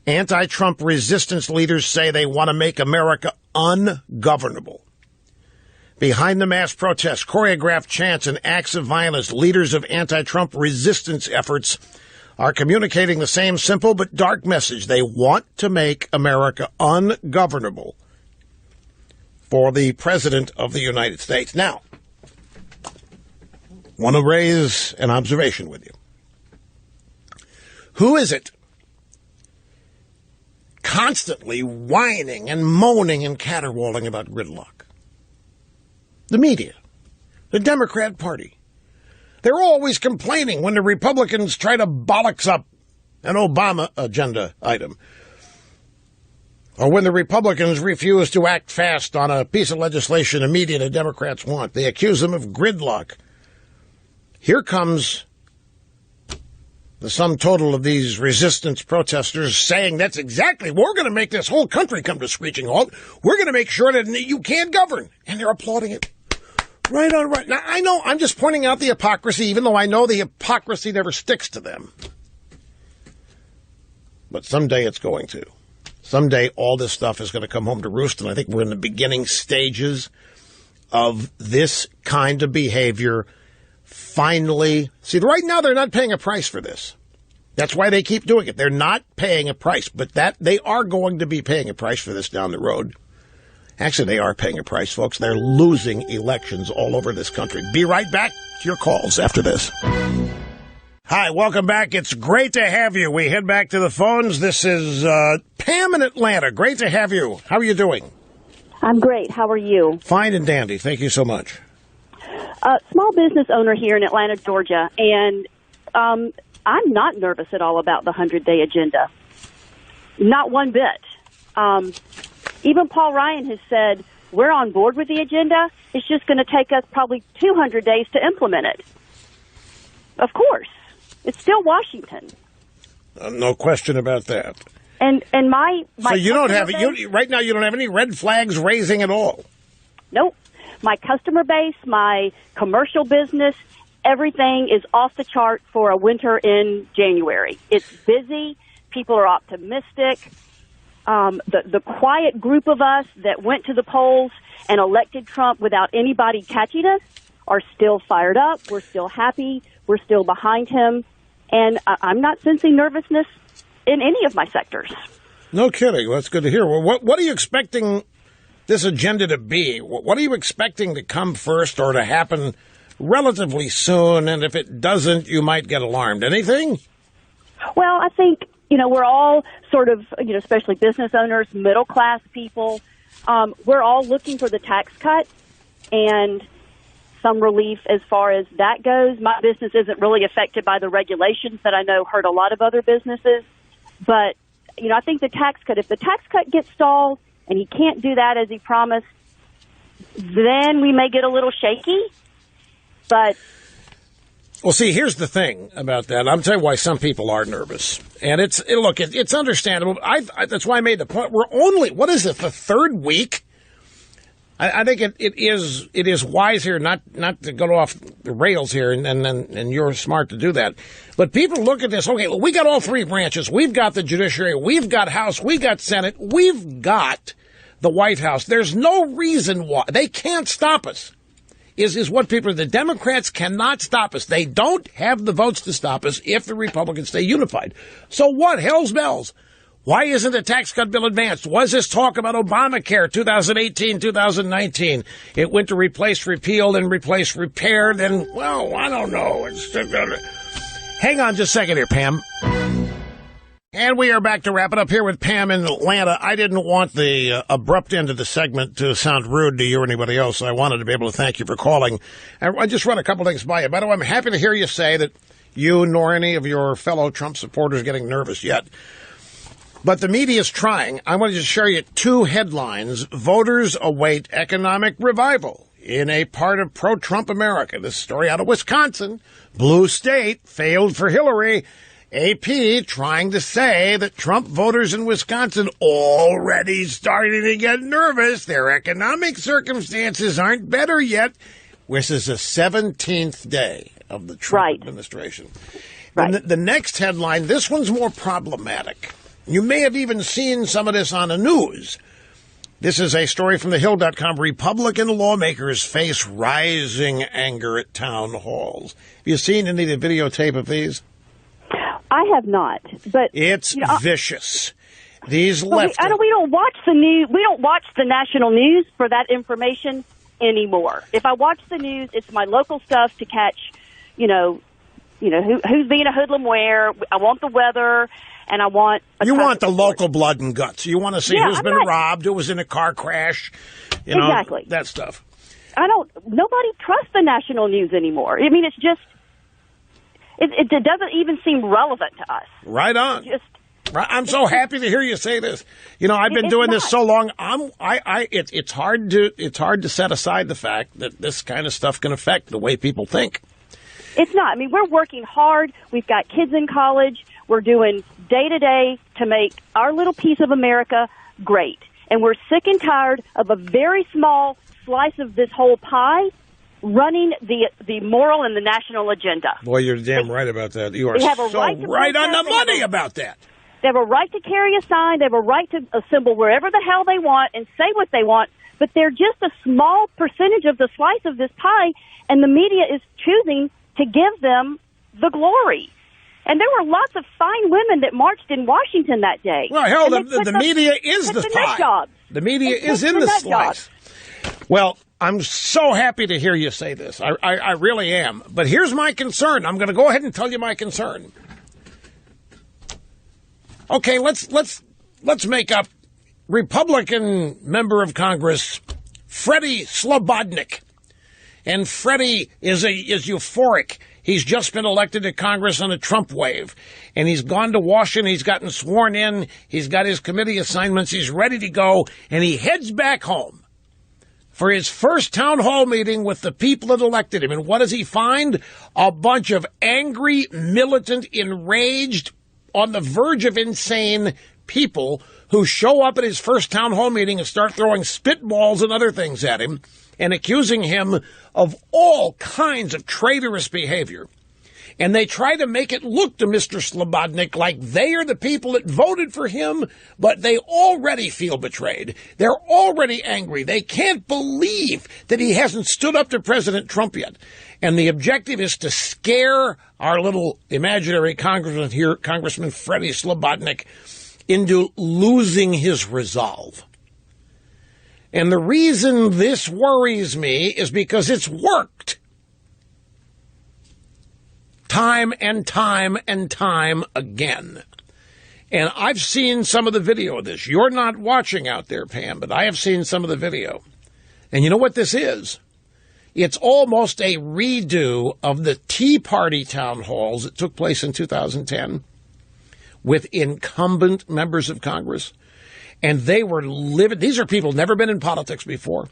anti-Trump resistance leaders say they want to make America ungovernable. Behind the mass protests, choreographed chants, and acts of violence, leaders of anti-Trump resistance efforts are communicating the same simple but dark message. They want to make America ungovernable for the President of the United States. Now, want to raise an observation with you. Who is it constantly whining and moaning and caterwauling about gridlock? The media, the Democrat Party. They're always complaining when the Republicans try to bollocks up an Obama agenda item, or when the Republicans refuse to act fast on a piece of legislation the media and the Democrats want. They accuse them of gridlock. Here comes the sum total of these resistance protesters saying that's exactly, we're going to make this whole country come to screeching halt. We're going to make sure that you can't govern. And they're applauding it. Right on, right. Now, I know I'm just pointing out the hypocrisy, even though I know the hypocrisy never sticks to them. But someday it's going to. Someday all this stuff is going to come home to roost, and I think we're in the beginning stages of this kind of behavior. Finally, see, right now they're not paying a price for this. That's why they keep doing it. They're not paying a price, but that they are going to be paying a price for this down the road. Actually, they are paying a price, folks. They're losing elections all over this country. Be right back to your calls after this. Hi, welcome back. It's great to have you. We head back to the phones. This is Pam in Atlanta. Great to have you. How are you doing? I'm great. How are you? Fine and dandy. Thank you so much. Small business owner here in Atlanta, Georgia, and I'm not nervous at all about the 100-day agenda. Not one bit. Even Paul Ryan has said, we're on board with the agenda. It's just going to take us probably 200 days to implement it. Of course. It's still Washington. No question about that. And my so you don't have right now. You don't have any red flags raising at all. Nope. My customer base, my commercial business, everything is off the chart for a winter in January. It's busy. People are optimistic. The quiet group of us that went to the polls and elected Trump without anybody catching us are still fired up. We're still happy. We're still behind him. And I'm not sensing nervousness in any of my sectors. No kidding. Well, that's good to hear. Well, what are you expecting this agenda to be? What are you expecting to come first or to happen relatively soon? And if it doesn't, you might get alarmed. Anything? Well, I think, we're all sort of, especially business owners, middle-class people, we're all looking for the tax cut and some relief as far as that goes. My business isn't really affected by the regulations that I know hurt a lot of other businesses. But, I think the tax cut, if the tax cut gets stalled and he can't do that as he promised, then we may get a little shaky. But well, see, here's the thing about that. I'm telling you why some people are nervous. And it's understandable. That's why I made the point. We're only, what is it, the third week? I think it is wise here not to go off the rails here, and you're smart to do that. But people look at this, okay, well, we got all three branches. We've got the judiciary. We've got House. We've got Senate. We've got the White House. There's no reason why. They can't stop us. Is what the Democrats cannot stop us. They don't have the votes to stop us if the Republicans stay unified. So what? Hell's bells. Why isn't the tax cut bill advanced? Was this talk about Obamacare 2018, 2019? It went to replace repeal, then replace repair, then, well, I don't know. Hang on just a second here, Pam. And we are back to wrap it up here with Pam in Atlanta. I didn't want the abrupt end of the segment to sound rude to you or anybody else. I wanted to be able to thank you for calling. I just run a couple things by you. By the way, I'm happy to hear you say that you nor any of your fellow Trump supporters are getting nervous yet. But the media is trying. I want to just share you two headlines. Voters await economic revival in a part of pro-Trump America. This story out of Wisconsin. Blue state failed for Hillary. AP trying to say that Trump voters in Wisconsin already starting to get nervous. Their economic circumstances aren't better yet. This is the 17th day of the Trump administration. Right. The next headline, this one's more problematic. You may have even seen some of this on the news. This is a story from thehill.com. Republican lawmakers face rising anger at town halls. Have you seen any of the videotape of these? I have not, but it's vicious. These leftists. We don't watch the news. We don't watch the national news for that information anymore. If I watch the news, it's my local stuff to catch. Who's being a hoodlum where. I want the weather, and I want. You want the local blood and guts. You want to see who's been robbed, who was in a car crash. Exactly that stuff. Nobody trusts the national news anymore. I mean, it's just. It doesn't even seem relevant to us. Right on. I'm so happy to hear you say this. I've been doing this so long. It's hard to set aside the fact that this kind of stuff can affect the way people think. It's not. I mean, we're working hard. We've got kids in college. We're doing day to day to make our little piece of America great. And we're sick and tired of a very small slice of this whole pie running the moral and the national agenda. Boy, you're damn right about that. You are so right on the money about that. They have a right to carry a sign. They have a right to assemble wherever the hell they want and say what they want. But they're just a small percentage of the slice of this pie, and the media is choosing to give them the glory. And there were lots of fine women that marched in Washington that day. Well, hell, the media is the pie. Jobs. The media is in for the nut slice. Well, I'm so happy to hear you say this. I really am. But here's my concern. I'm going to go ahead and tell you my concern. Okay, let's make up Republican member of Congress Freddie Slobodnik. And Freddie is euphoric. He's just been elected to Congress on a Trump wave. And he's gone to Washington. He's gotten sworn in. He's got his committee assignments. He's ready to go. And he heads back home for his first town hall meeting with the people that elected him. And what does he find? A bunch of angry, militant, enraged, on the verge of insane people who show up at his first town hall meeting and start throwing spitballs and other things at him and accusing him of all kinds of traitorous behavior. And they try to make it look to Mr. Slobodnik like they are the people that voted for him, but they already feel betrayed. They're already angry. They can't believe that he hasn't stood up to President Trump yet. And the objective is to scare our little imaginary congressman here, Congressman Freddie Slobodnik, into losing his resolve. And the reason this worries me is because it's worked. Time and time and time again. And I've seen some of the video of this. You're not watching out there, Pam, but I have seen some of the video. And you know what this is? It's almost a redo of the Tea Party town halls that took place in 2010 with incumbent members of Congress. And they were livid. These are people never been in politics before.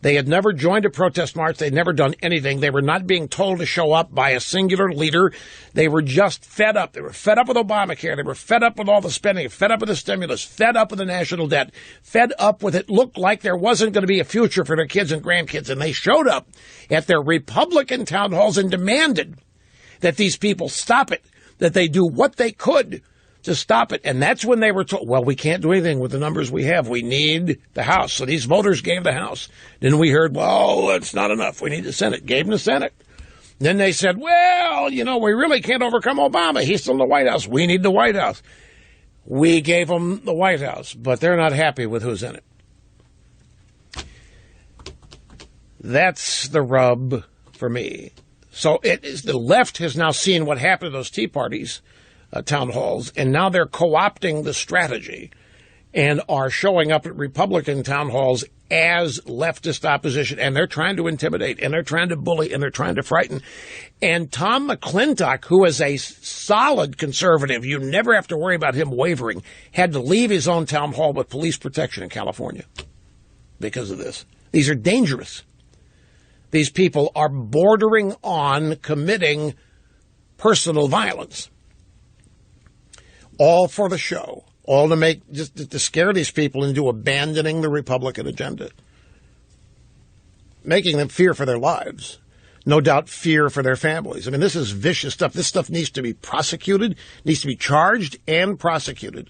They had never joined a protest march. They'd never done anything. They were not being told to show up by a singular leader. They were just fed up. They were fed up with Obamacare. They were fed up with all the spending, fed up with the stimulus, fed up with the national debt, fed up with it looked like there wasn't going to be a future for their kids and grandkids. And they showed up at their Republican town halls and demanded that these people stop it, that they do what they could to stop it. And that's when they were told, well, we can't do anything with the numbers we have. We need the House. So these voters gave the House. Then we heard, well, it's not enough. We need the Senate. Gave them the Senate. Then they said, well, we really can't overcome Obama. He's still in the White House. We need the White House. We gave them the White House, but they're not happy with who's in it. That's the rub for me. So the left has now seen what happened to those Tea Parties town halls, and now they're co-opting the strategy and are showing up at Republican town halls as leftist opposition, and they're trying to intimidate, and they're trying to bully, and they're trying to frighten. And Tom McClintock, who is a solid conservative, you never have to worry about him wavering, had to leave his own town hall with police protection in California because of this. These are dangerous. These people are bordering on committing personal violence. All for the show, all to scare these people into abandoning the Republican agenda, making them fear for their lives, no doubt fear for their families. I mean, this is vicious stuff. This stuff needs to be prosecuted, needs to be charged and prosecuted,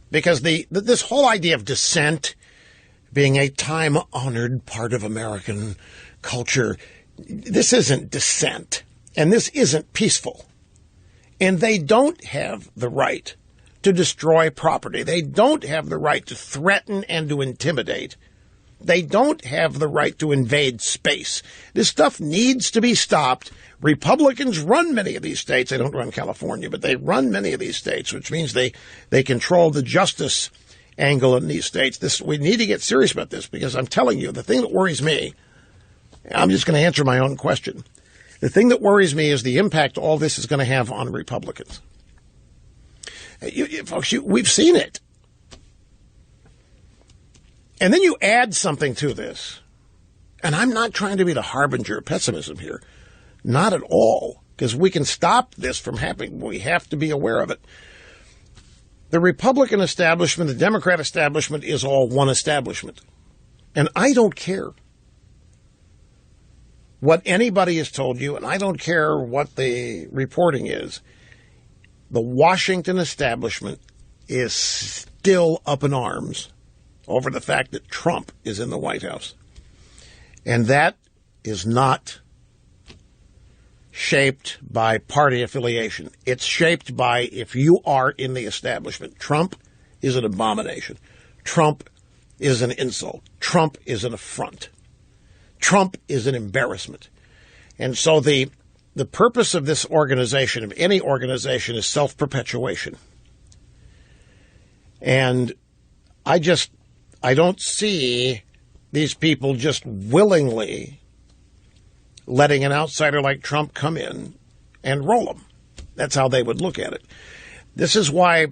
because this whole idea of dissent being a time-honored part of American culture, this isn't dissent, and this isn't peaceful. And they don't have the right to destroy property. They don't have the right to threaten and to intimidate. They don't have the right to invade space. This stuff needs to be stopped. Republicans run many of these states. They don't run California, but they run many of these states, which means they control the justice angle in these states. We need to get serious about this, because I'm telling you, the thing that worries me, I'm just going to answer my own question. The thing that worries me is the impact all this is going to have on Republicans. Folks, we've seen it. And then you add something to this. And I'm not trying to be the harbinger of pessimism here. Not at all. Because we can stop this from happening. We have to be aware of it. The Republican establishment, the Democrat establishment is all one establishment. And I don't care what anybody has told you, and I don't care what the reporting is. The Washington establishment is still up in arms over the fact that Trump is in the White House. And that is not shaped by party affiliation. It's shaped by if you are in the establishment. Trump is an abomination. Trump is an insult. Trump is an affront. Trump is an embarrassment. And so the purpose of this organization, of any organization, is self-perpetuation. And I don't see these people just willingly letting an outsider like Trump come in and roll them. That's how they would look at it. This is why,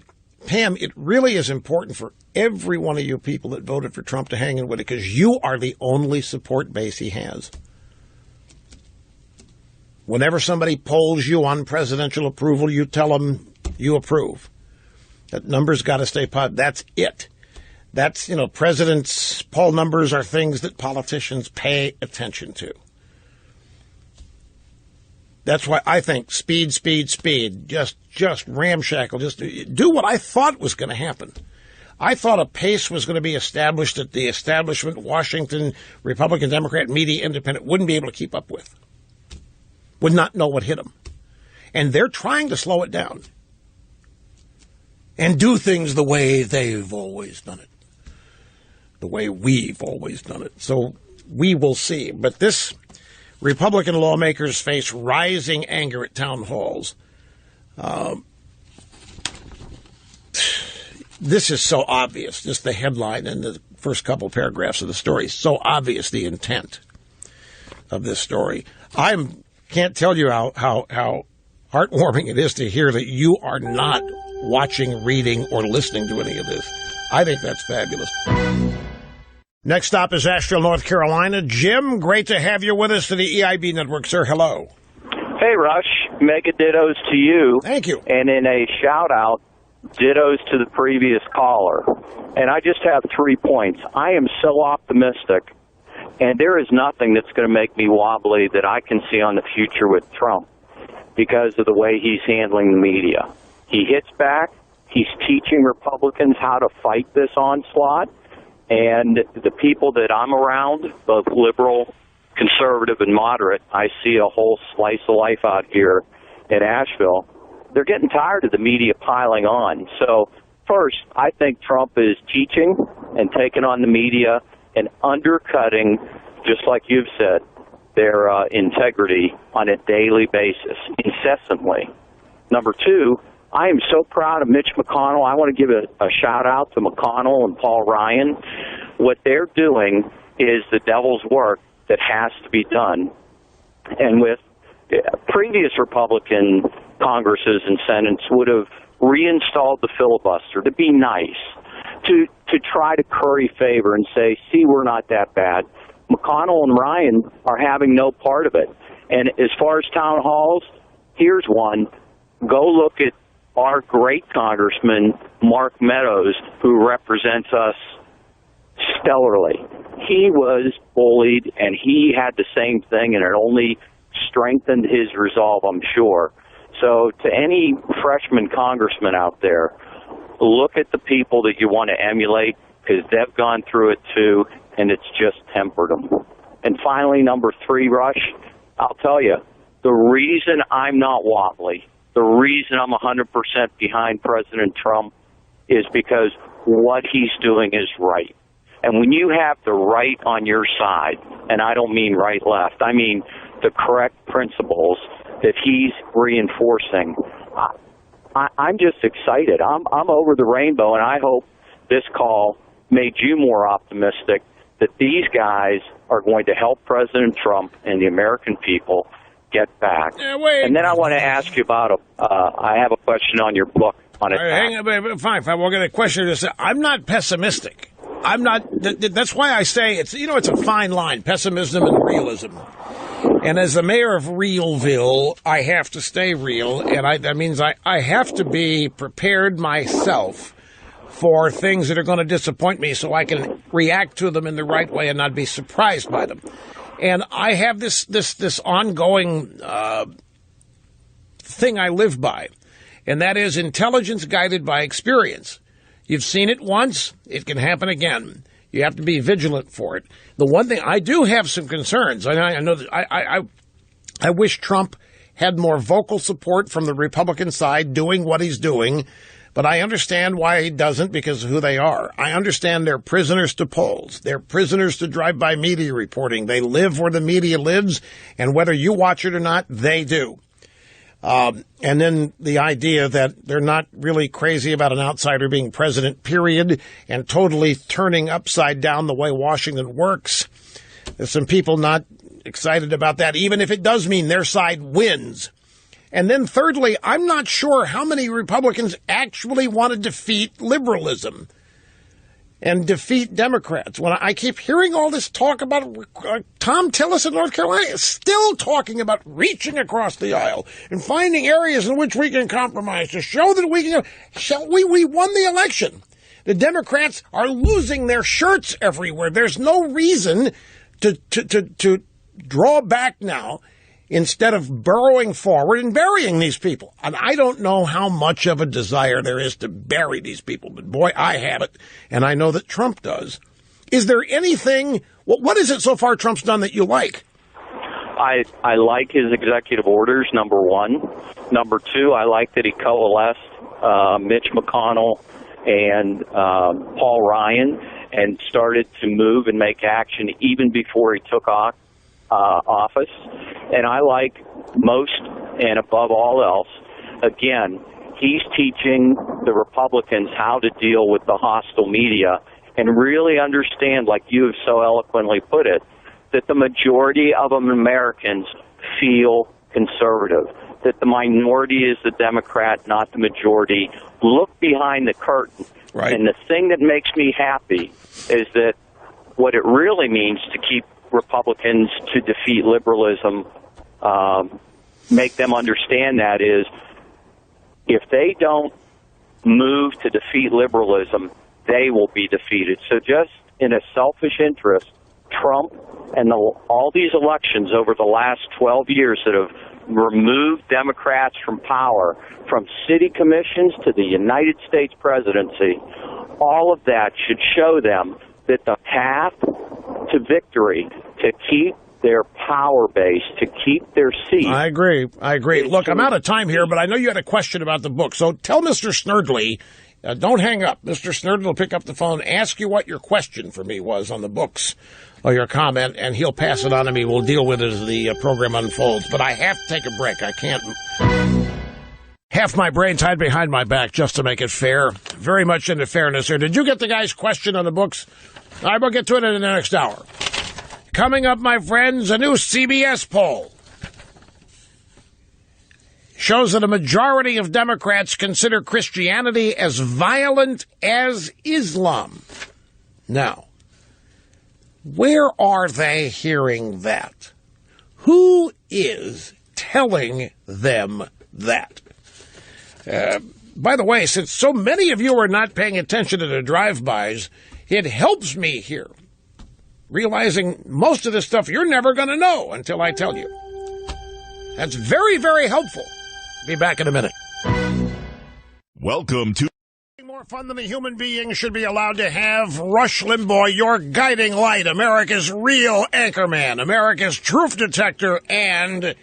Pam, it really is important for every one of you people that voted for Trump to hang in with it, because you are the only support base he has. Whenever somebody polls you on presidential approval, you tell them you approve. That number's got to stay positive. That's it. That's, presidents' poll numbers are things that politicians pay attention to. That's why I think speed, just ramshackle, just do what I thought was going to happen. I thought a pace was going to be established that the establishment, Washington, Republican, Democrat, media, independent, wouldn't be able to keep up with. Would not know what hit them. And they're trying to slow it down and do things the way they've always done it, the way we've always done it. So we will see. But this Republican lawmakers face rising anger at town halls. This is so obvious, just the headline and the first couple paragraphs of the story. So obvious, the intent of this story. I can't tell you how heartwarming it is to hear that you are not watching, reading, or listening to any of this. I think that's fabulous. Next stop is Asheville, North Carolina. Jim, great to have you with us to the EIB Network, sir. Hello. Hey, Rush. Mega dittos to you. Thank you. And in a shout-out, dittos to the previous caller. And I just have 3 points. I am so optimistic, and there is nothing that's going to make me wobbly that I can see on the future with Trump because of the way he's handling the media. He hits back. He's teaching Republicans how to fight this onslaught. And the people that I'm around, both liberal, conservative, and moderate, I see a whole slice of life out here in Asheville. They're getting tired of the media piling on. So, first, I think Trump is teaching and taking on the media and undercutting, just like you've said, their integrity on a daily basis, incessantly. Number two, I am so proud of Mitch McConnell. I want to give a shout-out to McConnell and Paul Ryan. What they're doing is the devil's work that has to be done. And with previous Republican Congresses and Senates would have reinstalled the filibuster to be nice, to try to curry favor and say, see, we're not that bad. McConnell and Ryan are having no part of it. And as far as town halls, here's one. Go look at our great Congressman, Mark Meadows, who represents us stellarly. He was bullied, and he had the same thing, and it only strengthened his resolve, I'm sure. So to any freshman congressman out there, look at the people that you want to emulate, because they've gone through it too, and it's just tempered them. And finally, number 3, Rush, I'll tell you, the reason I'm not wobbly, the reason I'm 100% behind President Trump is because what he's doing is right. And when you have the right on your side, and I don't mean right-left, I mean the correct principles that he's reinforcing, I'm just excited. I'm over the rainbow, and I hope this call made you more optimistic that these guys are going to help President Trump and the American people get back. And then I want to ask you about I have a question on your book on it. Hang on, fine. We'll get a question. I'm not pessimistic. I'm not. That's why I say it's a fine line, pessimism and realism. And as the mayor of Realville, I have to stay real, and that means I have to be prepared myself for things that are going to disappoint me, so I can react to them in the right way and not be surprised by them. And I have this ongoing thing I live by, and that is intelligence guided by experience. You've seen it once, it can happen again. You have to be vigilant for it. The one thing, I do have some concerns. I know that I wish Trump had more vocal support from the Republican side doing what he's doing, But I understand why he doesn't, because of who they are. I understand they're prisoners to polls. They're prisoners to drive-by media reporting. They live where the media lives, and whether you watch it or not, they do. And then the idea that they're not really crazy about an outsider being president, period, and totally turning upside down the way Washington works. There's some people not excited about that, even if it does mean their side wins. And then thirdly, I'm not sure how many Republicans actually want to defeat liberalism and defeat Democrats. When I keep hearing all this talk about Tom Tillis in North Carolina is still talking about reaching across the aisle and finding areas in which we can compromise to show that we can. We won the election. The Democrats are losing their shirts everywhere. There's no reason to draw back now, instead of burrowing forward and burying these people. And I don't know how much of a desire there is to bury these people, but boy, I have it, and I know that Trump does. Is there anything, what is it so far Trump's done that you like? I like his executive orders, number one. Number two, I like that he coalesced Mitch McConnell and Paul Ryan and started to move and make action even before he took office. And I like most and above all else, again, he's teaching the Republicans how to deal with the hostile media and really understand, like you have so eloquently put it, that the majority of Americans feel conservative, that the minority is the Democrat, not the majority. Look behind the curtain. Right. And the thing that makes me happy is that what it really means to keep Republicans to defeat liberalism, make them understand that is, if they don't move to defeat liberalism, they will be defeated. So just in a selfish interest, Trump and all these elections over the last 12 years that have removed Democrats from power, from city commissions to the United States presidency, all of that should show them that the path to victory, to keep their power base, to keep their seat. I agree. Look, I'm out of time here, but I know you had a question about the book. So tell Mr. Snerdley, don't hang up. Mr. Snerdley will pick up the phone, ask you what your question for me was on the books, or your comment, and he'll pass it on to me. We'll deal with it as the program unfolds. But I have to take a break. I can't. Half my brain tied behind my back just to make it fair. Very much into fairness here. Did you get the guy's question on the books? All right, we'll get to it in the next hour. Coming up, my friends, a new CBS poll shows that a majority of Democrats consider Christianity as violent as Islam. Now, where are they hearing that? Who is telling them that? By the way, since so many of you are not paying attention to the drive-bys, it helps me here, realizing most of this stuff you're never going to know until I tell you. That's very, very helpful. Be back in a minute. Welcome to More fun than a human being should be allowed to have. Rush Limbaugh, your guiding light, America's real anchorman, America's truth detector, and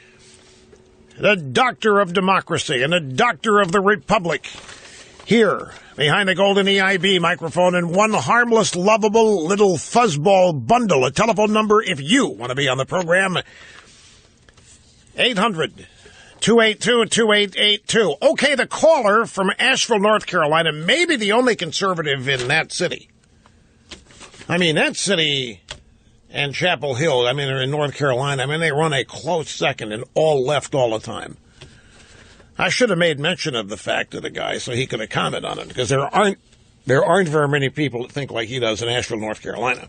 the doctor of democracy and the doctor of the republic. Here, behind the golden EIB microphone and one harmless, lovable little fuzzball bundle. A telephone number if you want to be on the program. 800-282-2882. Okay, the caller from Asheville, North Carolina, may be the only conservative in that city. I mean, that city and Chapel Hill, are in North Carolina. They run a close second and all left all the time. I should have made mention of the fact of the guy so he could have commented on it, because there aren't very many people that think like he does in Asheville, North Carolina.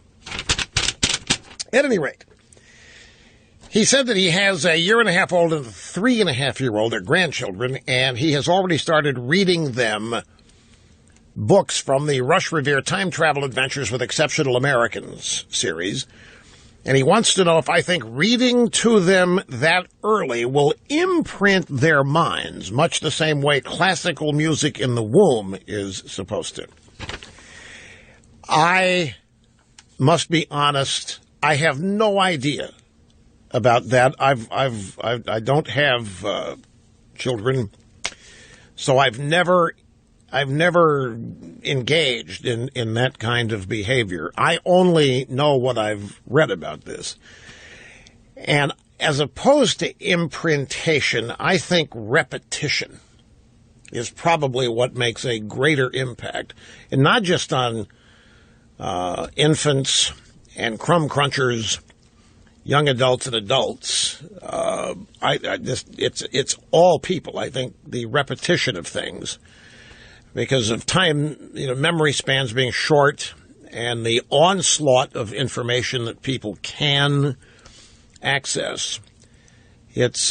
At any rate, he said that he has a 1.5-year-old and a 3.5-year-old, their grandchildren, and he has already started reading them books from the Rush Revere Time Travel Adventures with Exceptional Americans series. And he wants to know if I think reading to them that early will imprint their minds, much the same way classical music in the womb is supposed to. I must be honest, I have no idea about that. I don't have children, so I've never I've never engaged in that kind of behavior. I only know what I've read about this. And as opposed to imprintation, I think repetition is probably what makes a greater impact, and not just on infants and crumb crunchers, young adults and adults. It's all people. I think the repetition of things, because of time, memory spans being short, and the onslaught of information that people can access, it's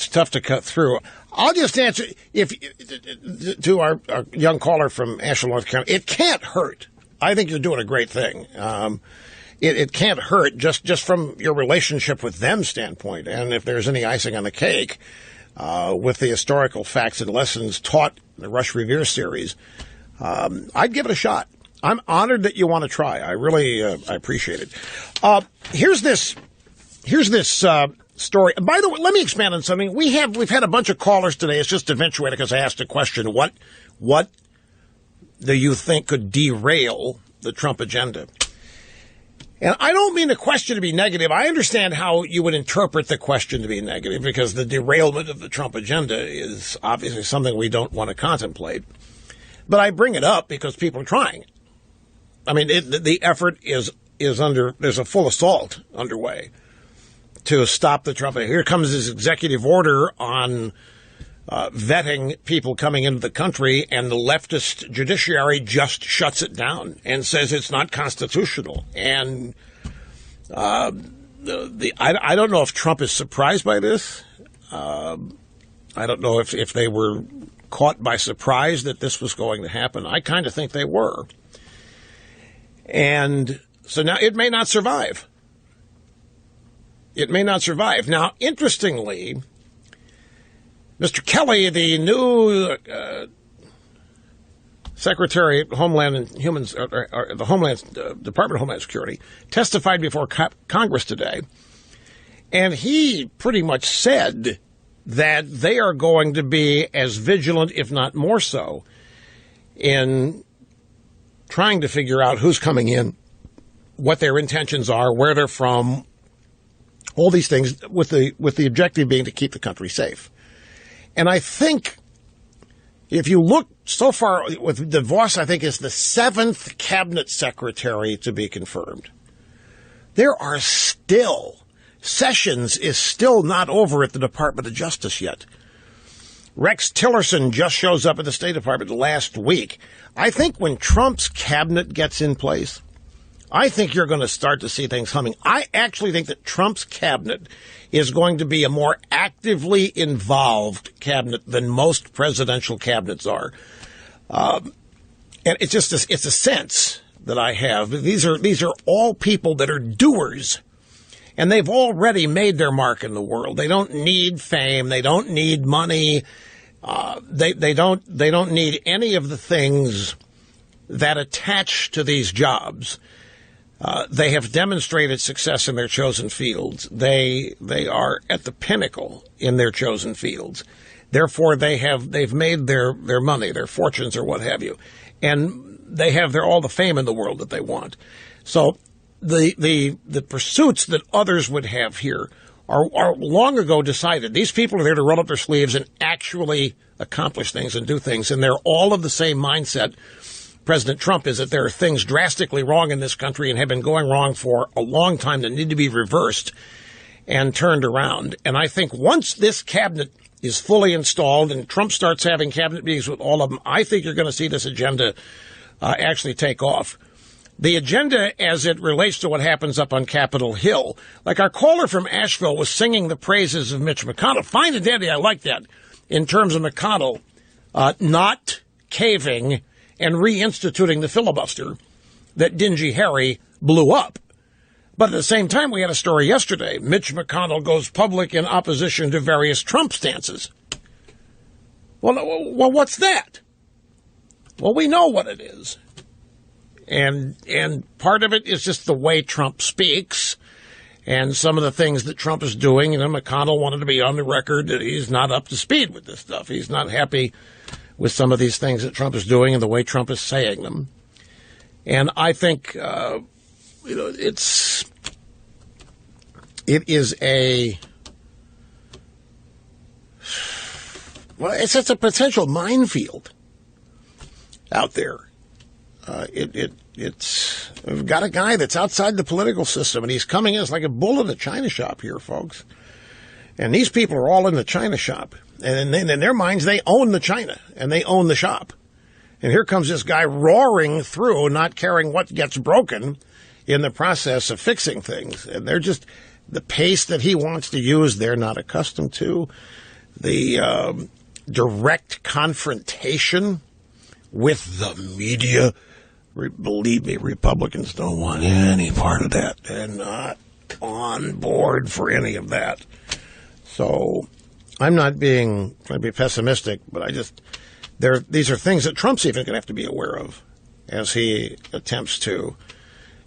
tough to cut through. I'll just answer to our young caller from Asheville, North Carolina. It can't hurt. I think you're doing a great thing. It can't hurt just from your relationship with them standpoint, and if there's any icing on the cake with the historical facts and lessons taught in the Rush Revere series, I'd give it a shot. I'm honored that you want to try. I really I appreciate it. Here's this story. By the way, let me expand on something. We've had a bunch of callers today. It's just eventuated because I asked a question. What do you think could derail the Trump agenda? And I don't mean the question to be negative. I understand how you would interpret the question to be negative, because the derailment of the Trump agenda is obviously something we don't want to contemplate. But I bring it up because people are trying. I mean, the effort is under, there's a full assault underway to stop the Trump. Here comes his executive order on vetting people coming into the country, and the leftist judiciary just shuts it down and says it's not constitutional. And I don't know if Trump is surprised by this. I don't know if they were caught by surprise that this was going to happen. I kind of think they were. And so now it may not survive. It may not survive. Now, interestingly, Mr. Kelly, the new Secretary of Homeland and the Department of Homeland Security, testified before Congress today, and he pretty much said that they are going to be as vigilant, if not more so, in trying to figure out who's coming in, what their intentions are, where they're from, all these things, with the objective being to keep the country safe. And I think if you look so far with DeVos, I think is the 7th cabinet secretary to be confirmed. There are still, Sessions is still not over at the Department of Justice yet. Rex Tillerson just shows up at the State Department last week. I think when Trump's cabinet gets in place, I think you're going to start to see things humming. I actually think that Trump's cabinet is going to be a more actively involved cabinet than most presidential cabinets are. And it's just it's a sense that I have. These are all people that are doers, and they've already made their mark in the world. They don't need fame. They don't need money. They don't need any of the things that attach to these jobs. They have demonstrated success in their chosen fields. They are at the pinnacle in their chosen fields. Therefore, they've made their money, their fortunes, or what have you, and they have all the fame in the world that they want. So the pursuits that others would have here are long ago decided. These people are there to roll up their sleeves and actually accomplish things and do things, and they're all of the same mindset President Trump is, that there are things drastically wrong in this country and have been going wrong for a long time that need to be reversed and turned around. And I think once this cabinet is fully installed and Trump starts having cabinet meetings with all of them, I think you're going to see this agenda actually take off. The agenda as it relates to what happens up on Capitol Hill, like our caller from Asheville was singing the praises of Mitch McConnell. Fine and dandy, I like that, in terms of McConnell not caving and reinstituting the filibuster that Dingy Harry blew up. But at the same time, we had a story yesterday. Mitch McConnell goes public in opposition to various Trump stances. Well, what's that? Well, we know what it is. And part of it is just the way Trump speaks and some of the things that Trump is doing. McConnell wanted to be on the record that he's not up to speed with this stuff. He's not happy with some of these things that Trump is doing and the way Trump is saying them. And I think, it's a potential minefield out there. We've got a guy that's outside the political system, and he's coming in as like a bull in a china shop here, folks. And these people are all in the china shop. And in their minds, they own the china, and they own the shop. And here comes this guy roaring through, not caring what gets broken in the process of fixing things. And they're just, the pace that he wants to use, they're not accustomed to. The direct confrontation with the media. Believe me, Republicans don't want any part of that. They're not on board for any of that. So I'm not trying to be pessimistic, but these are things that Trump's even going to have to be aware of as he attempts to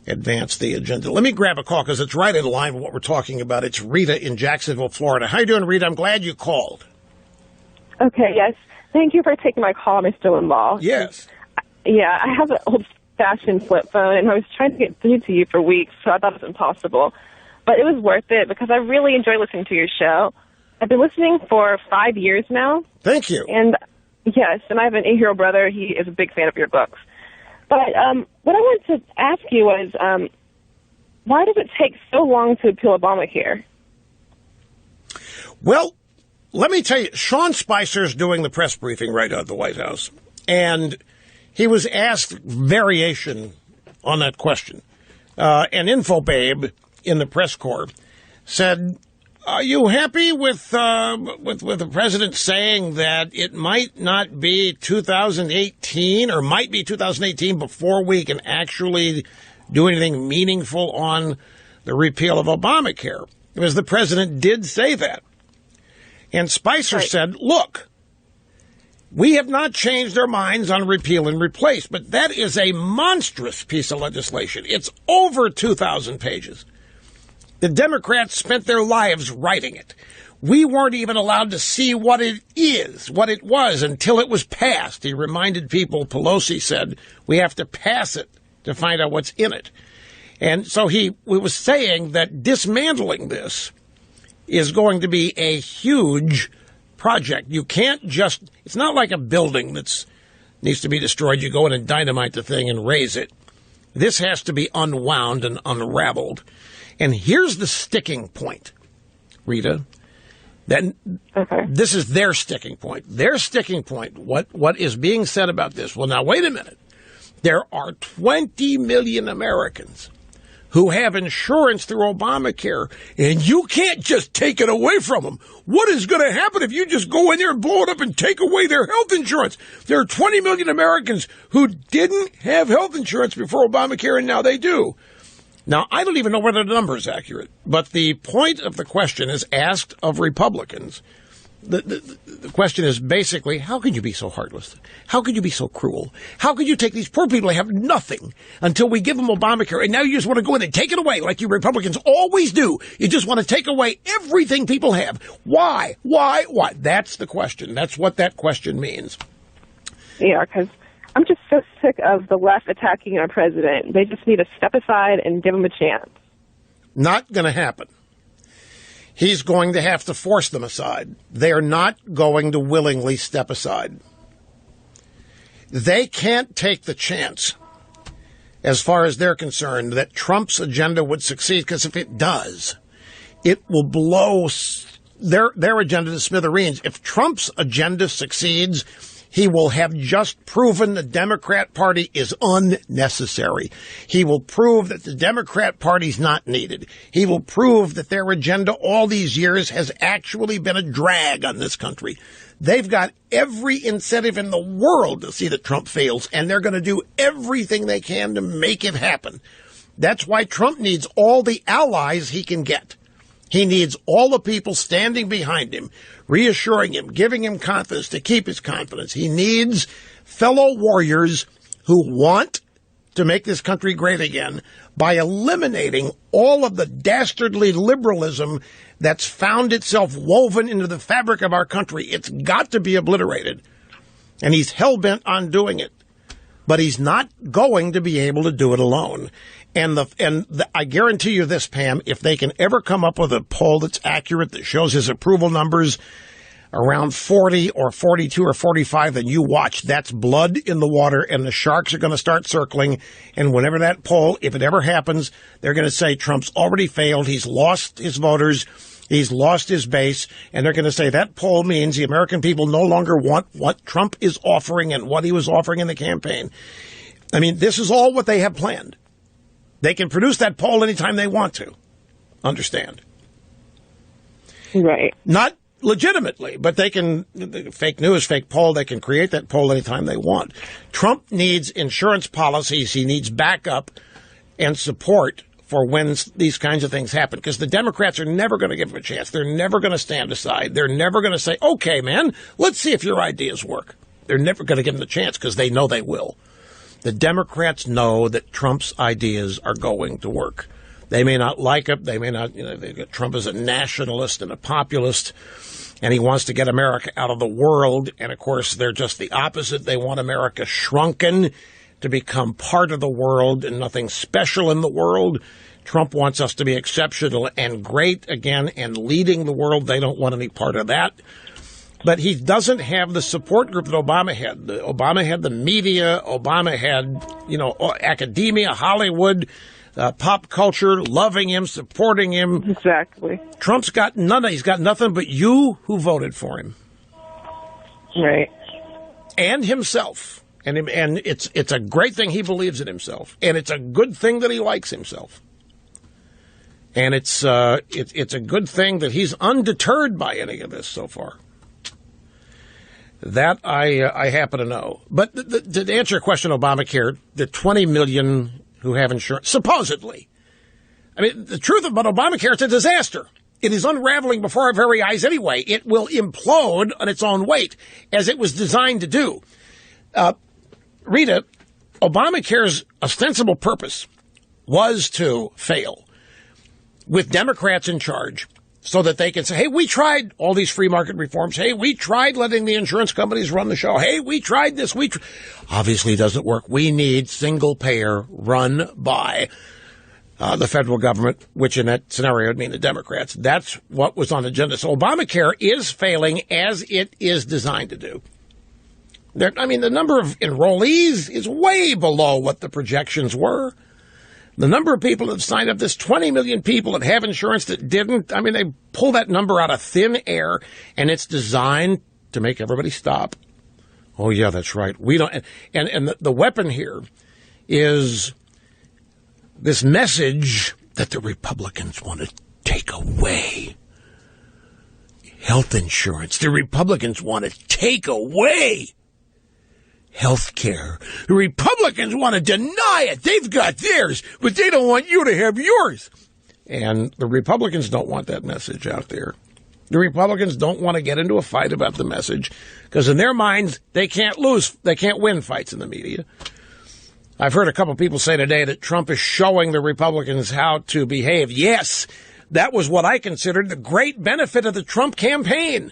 advance the agenda. Let me grab a call because it's right in line with what we're talking about. It's Rita in Jacksonville, Florida. How you doing, Rita? I'm glad you called. Okay, yes. Thank you for taking my call, Mr. Limbaugh. Yes. Yeah, I have an old-fashioned flip phone, and I was trying to get through to you for weeks, so I thought it was impossible. But it was worth it because I really enjoy listening to your show. I've been listening for 5 years now. Thank you. And yes, and I have an 8-year-old brother. He is a big fan of your books. But what I wanted to ask you was, why does it take so long to appeal Obamacare? Well, let me tell you, Sean Spicer's doing the press briefing right out of the White House, and he was asked variation on that question. And InfoBabe in the press corps said, "Are you happy with the president saying that it might not be 2018 or might be 2018 before we can actually do anything meaningful on the repeal of Obamacare?" Because the president did say that. And Spicer said, look, we have not changed our minds on repeal and replace, but that is a monstrous piece of legislation. It's over 2,000 pages. The Democrats spent their lives writing it. We weren't even allowed to see what it was, until it was passed. He reminded people, Pelosi said, we have to pass it to find out what's in it. And so he was saying that dismantling this is going to be a huge project. You can't just, it's not like a building that needs to be destroyed. You go in and dynamite the thing and raise it. This has to be unwound and unraveled. And here's the sticking point, Rita. This is their sticking point. Their sticking point, what is being said about this? Well, now, wait a minute. There are 20 million Americans who have insurance through Obamacare, and you can't just take it away from them. What is going to happen if you just go in there and blow it up and take away their health insurance? There are 20 million Americans who didn't have health insurance before Obamacare, and now they do. Now, I don't even know whether the number is accurate, but the point of the question is asked of Republicans. The question is basically, how can you be so heartless? How could you be so cruel? How could you take these poor people who have nothing until we give them Obamacare, and now you just want to go in and take it away like you Republicans always do? You just want to take away everything people have. Why? Why? Why? That's the question. That's what that question means. Yeah, because I'm just so sick of the left attacking our president. They just need to step aside and give him a chance. Not going to happen. He's going to have to force them aside. They are not going to willingly step aside. They can't take the chance, as far as they're concerned, that Trump's agenda would succeed, because if it does, it will blow their agenda to smithereens. If Trump's agenda succeeds, he will have just proven the Democrat Party is unnecessary. He will prove that the Democrat Party's not needed. He will prove that their agenda all these years has actually been a drag on this country. They've got every incentive in the world to see that Trump fails, and they're going to do everything they can to make it happen. That's why Trump needs all the allies he can get. He needs all the people standing behind him, reassuring him, giving him confidence to keep his confidence. He needs fellow warriors who want to make this country great again by eliminating all of the dastardly liberalism that's found itself woven into the fabric of our country. It's got to be obliterated. And he's hell-bent on doing it. But he's not going to be able to do it alone. And I guarantee you this, Pam, if they can ever come up with a poll that's accurate, that shows his approval numbers around 40 or 42 or 45, then you watch. That's blood in the water, and the sharks are going to start circling. And whenever that poll, if it ever happens, they're going to say Trump's already failed. He's lost his voters. He's lost his base. And they're going to say that poll means the American people no longer want what Trump is offering and what he was offering in the campaign. I mean, this is all what they have planned. They can produce that poll anytime they want to. Understand? Right. Not legitimately, but they can, fake news, fake poll, they can create that poll anytime they want. Trump needs insurance policies. He needs backup and support for when these kinds of things happen, because the Democrats are never going to give him a chance. They're never going to stand aside. They're never going to say, okay, man, let's see if your ideas work. They're never going to give him the chance because they know they will. The Democrats know that Trump's ideas are going to work. They may not like it. They may not, Trump is a nationalist and a populist, and he wants to get America out of the world. And, of course, they're just the opposite. They want America shrunken to become part of the world and nothing special in the world. Trump wants us to be exceptional and great again and leading the world. They don't want any part of that. But he doesn't have the support group that Obama had. Obama had the media. Obama had, academia, Hollywood, pop culture, loving him, supporting him. Exactly. Trump's got none. He's got nothing but you who voted for him. Right. And himself. And it's a great thing he believes in himself. And it's a good thing that he likes himself. And it's a good thing that he's undeterred by any of this so far. That I happen to know. But to answer your question, Obamacare, the 20 million who have insurance, supposedly. I mean, the truth about Obamacare, it's a disaster. It is unraveling before our very eyes anyway. It will implode on its own weight, as it was designed to do. Rita, Obamacare's ostensible purpose was to fail with Democrats in charge, so that they can say, hey, we tried all these free market reforms. Hey, we tried letting the insurance companies run the show. Hey, we tried this. Obviously, it doesn't work. We need single payer run by the federal government, which in that scenario would mean the Democrats. That's what was on the agenda. So Obamacare is failing as it is designed to do. The number of enrollees is way below what the projections were. The number of people that have signed up, this 20 million people that have insurance that didn't, they pull that number out of thin air, and it's designed to make everybody stop. Oh, yeah, that's right. We don't, and the weapon here is this message that the Republicans want to take away health insurance. The Republicans want to take away health care. The Republicans want to deny it. They've got theirs, but they don't want you to have yours. And the Republicans don't want that message out there. The Republicans don't want to get into a fight about the message because in their minds, they can't lose. They can't win fights in the media. I've heard a couple of people say today that Trump is showing the Republicans how to behave. Yes, that was what I considered the great benefit of the Trump campaign.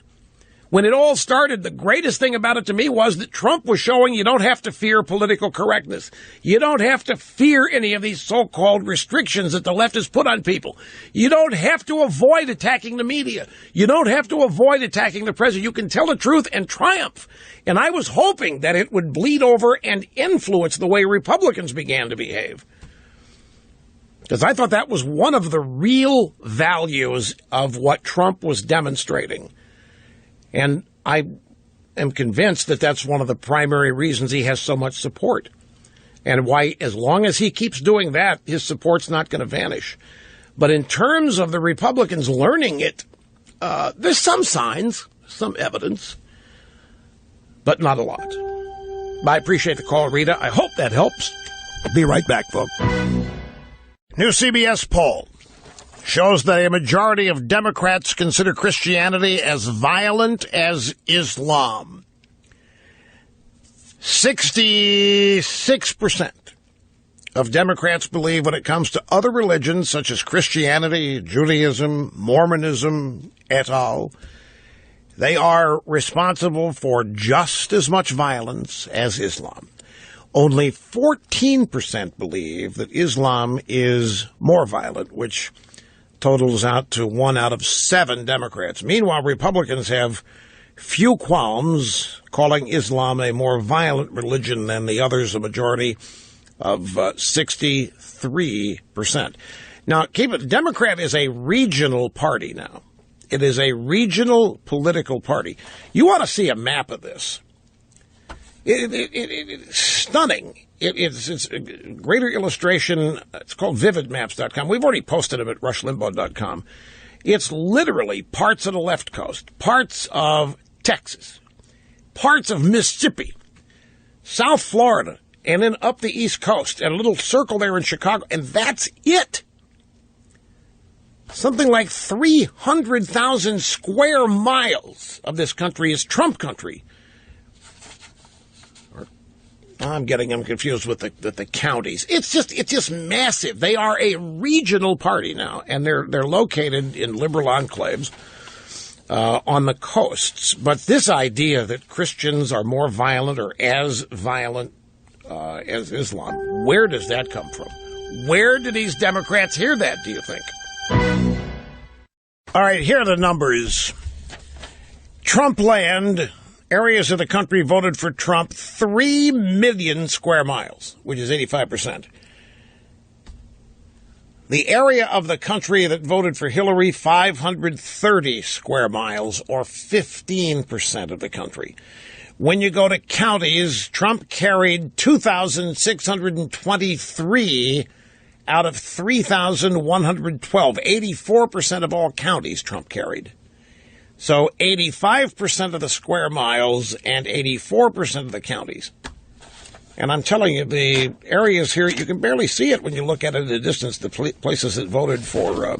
When it all started, the greatest thing about it to me was that Trump was showing you don't have to fear political correctness. You don't have to fear any of these so-called restrictions that the left has put on people. You don't have to avoid attacking the media. You don't have to avoid attacking the president. You can tell the truth and triumph. And I was hoping that it would bleed over and influence the way Republicans began to behave. Because I thought that was one of the real values of what Trump was demonstrating. And I am convinced that that's one of the primary reasons he has so much support. And why, as long as he keeps doing that, his support's not going to vanish. But in terms of the Republicans learning it, there's some signs, some evidence, but not a lot. I appreciate the call, Rita. I hope that helps. I'll be right back, folks. New CBS poll shows that a majority of Democrats consider Christianity as violent as Islam. 66% of Democrats believe when it comes to other religions, such as Christianity, Judaism, Mormonism, et al., They are responsible for just as much violence as Islam. Only 14% believe that Islam is more violent, which totals out to 1 out of 7 Democrats. Meanwhile, Republicans have few qualms calling Islam a more violent religion than the others, a majority of 63%. Now, keep it, Democrat is a regional party now. It is a regional political party. You ought to see a map of this. It's stunning. It's a greater illustration. It's called vividmaps.com. We've already posted them at rushlimbaugh.com. It's literally parts of the left coast, parts of Texas, parts of Mississippi, South Florida, and then up the East Coast, and a little circle there in Chicago, and that's it. Something like 300,000 square miles of this country is Trump country. I'm getting them confused with the counties. It's just massive. They are a regional party now, and they're located in liberal enclaves on the coasts. But this idea that Christians are more violent or as violent as Islam, where does that come from? Where do these Democrats hear that, do you think? All right, here are the numbers. Trump land, areas of the country voted for Trump, 3 million square miles, which is 85%. The area of the country that voted for Hillary, 530 square miles, or 15% of the country. When you go to counties, Trump carried 2,623 out of 3,112. 84% of all counties Trump carried. So 85% of the square miles and 84% of the counties. And I'm telling you, the areas here, you can barely see it when you look at it at a distance, the places that voted for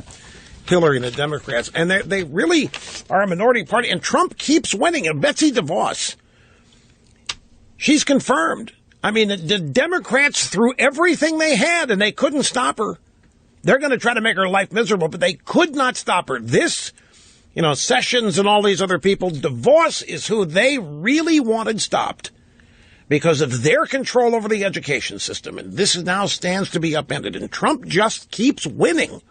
Hillary and the Democrats. And they really are a minority party. And Trump keeps winning. And Betsy DeVos, she's confirmed. I mean, the Democrats threw everything they had, and they couldn't stop her. They're going to try to make her life miserable, but they could not stop her. This, Sessions and all these other people, DeVos is who they really wanted stopped because of their control over the education system. And this now stands to be upended. And Trump just keeps winning.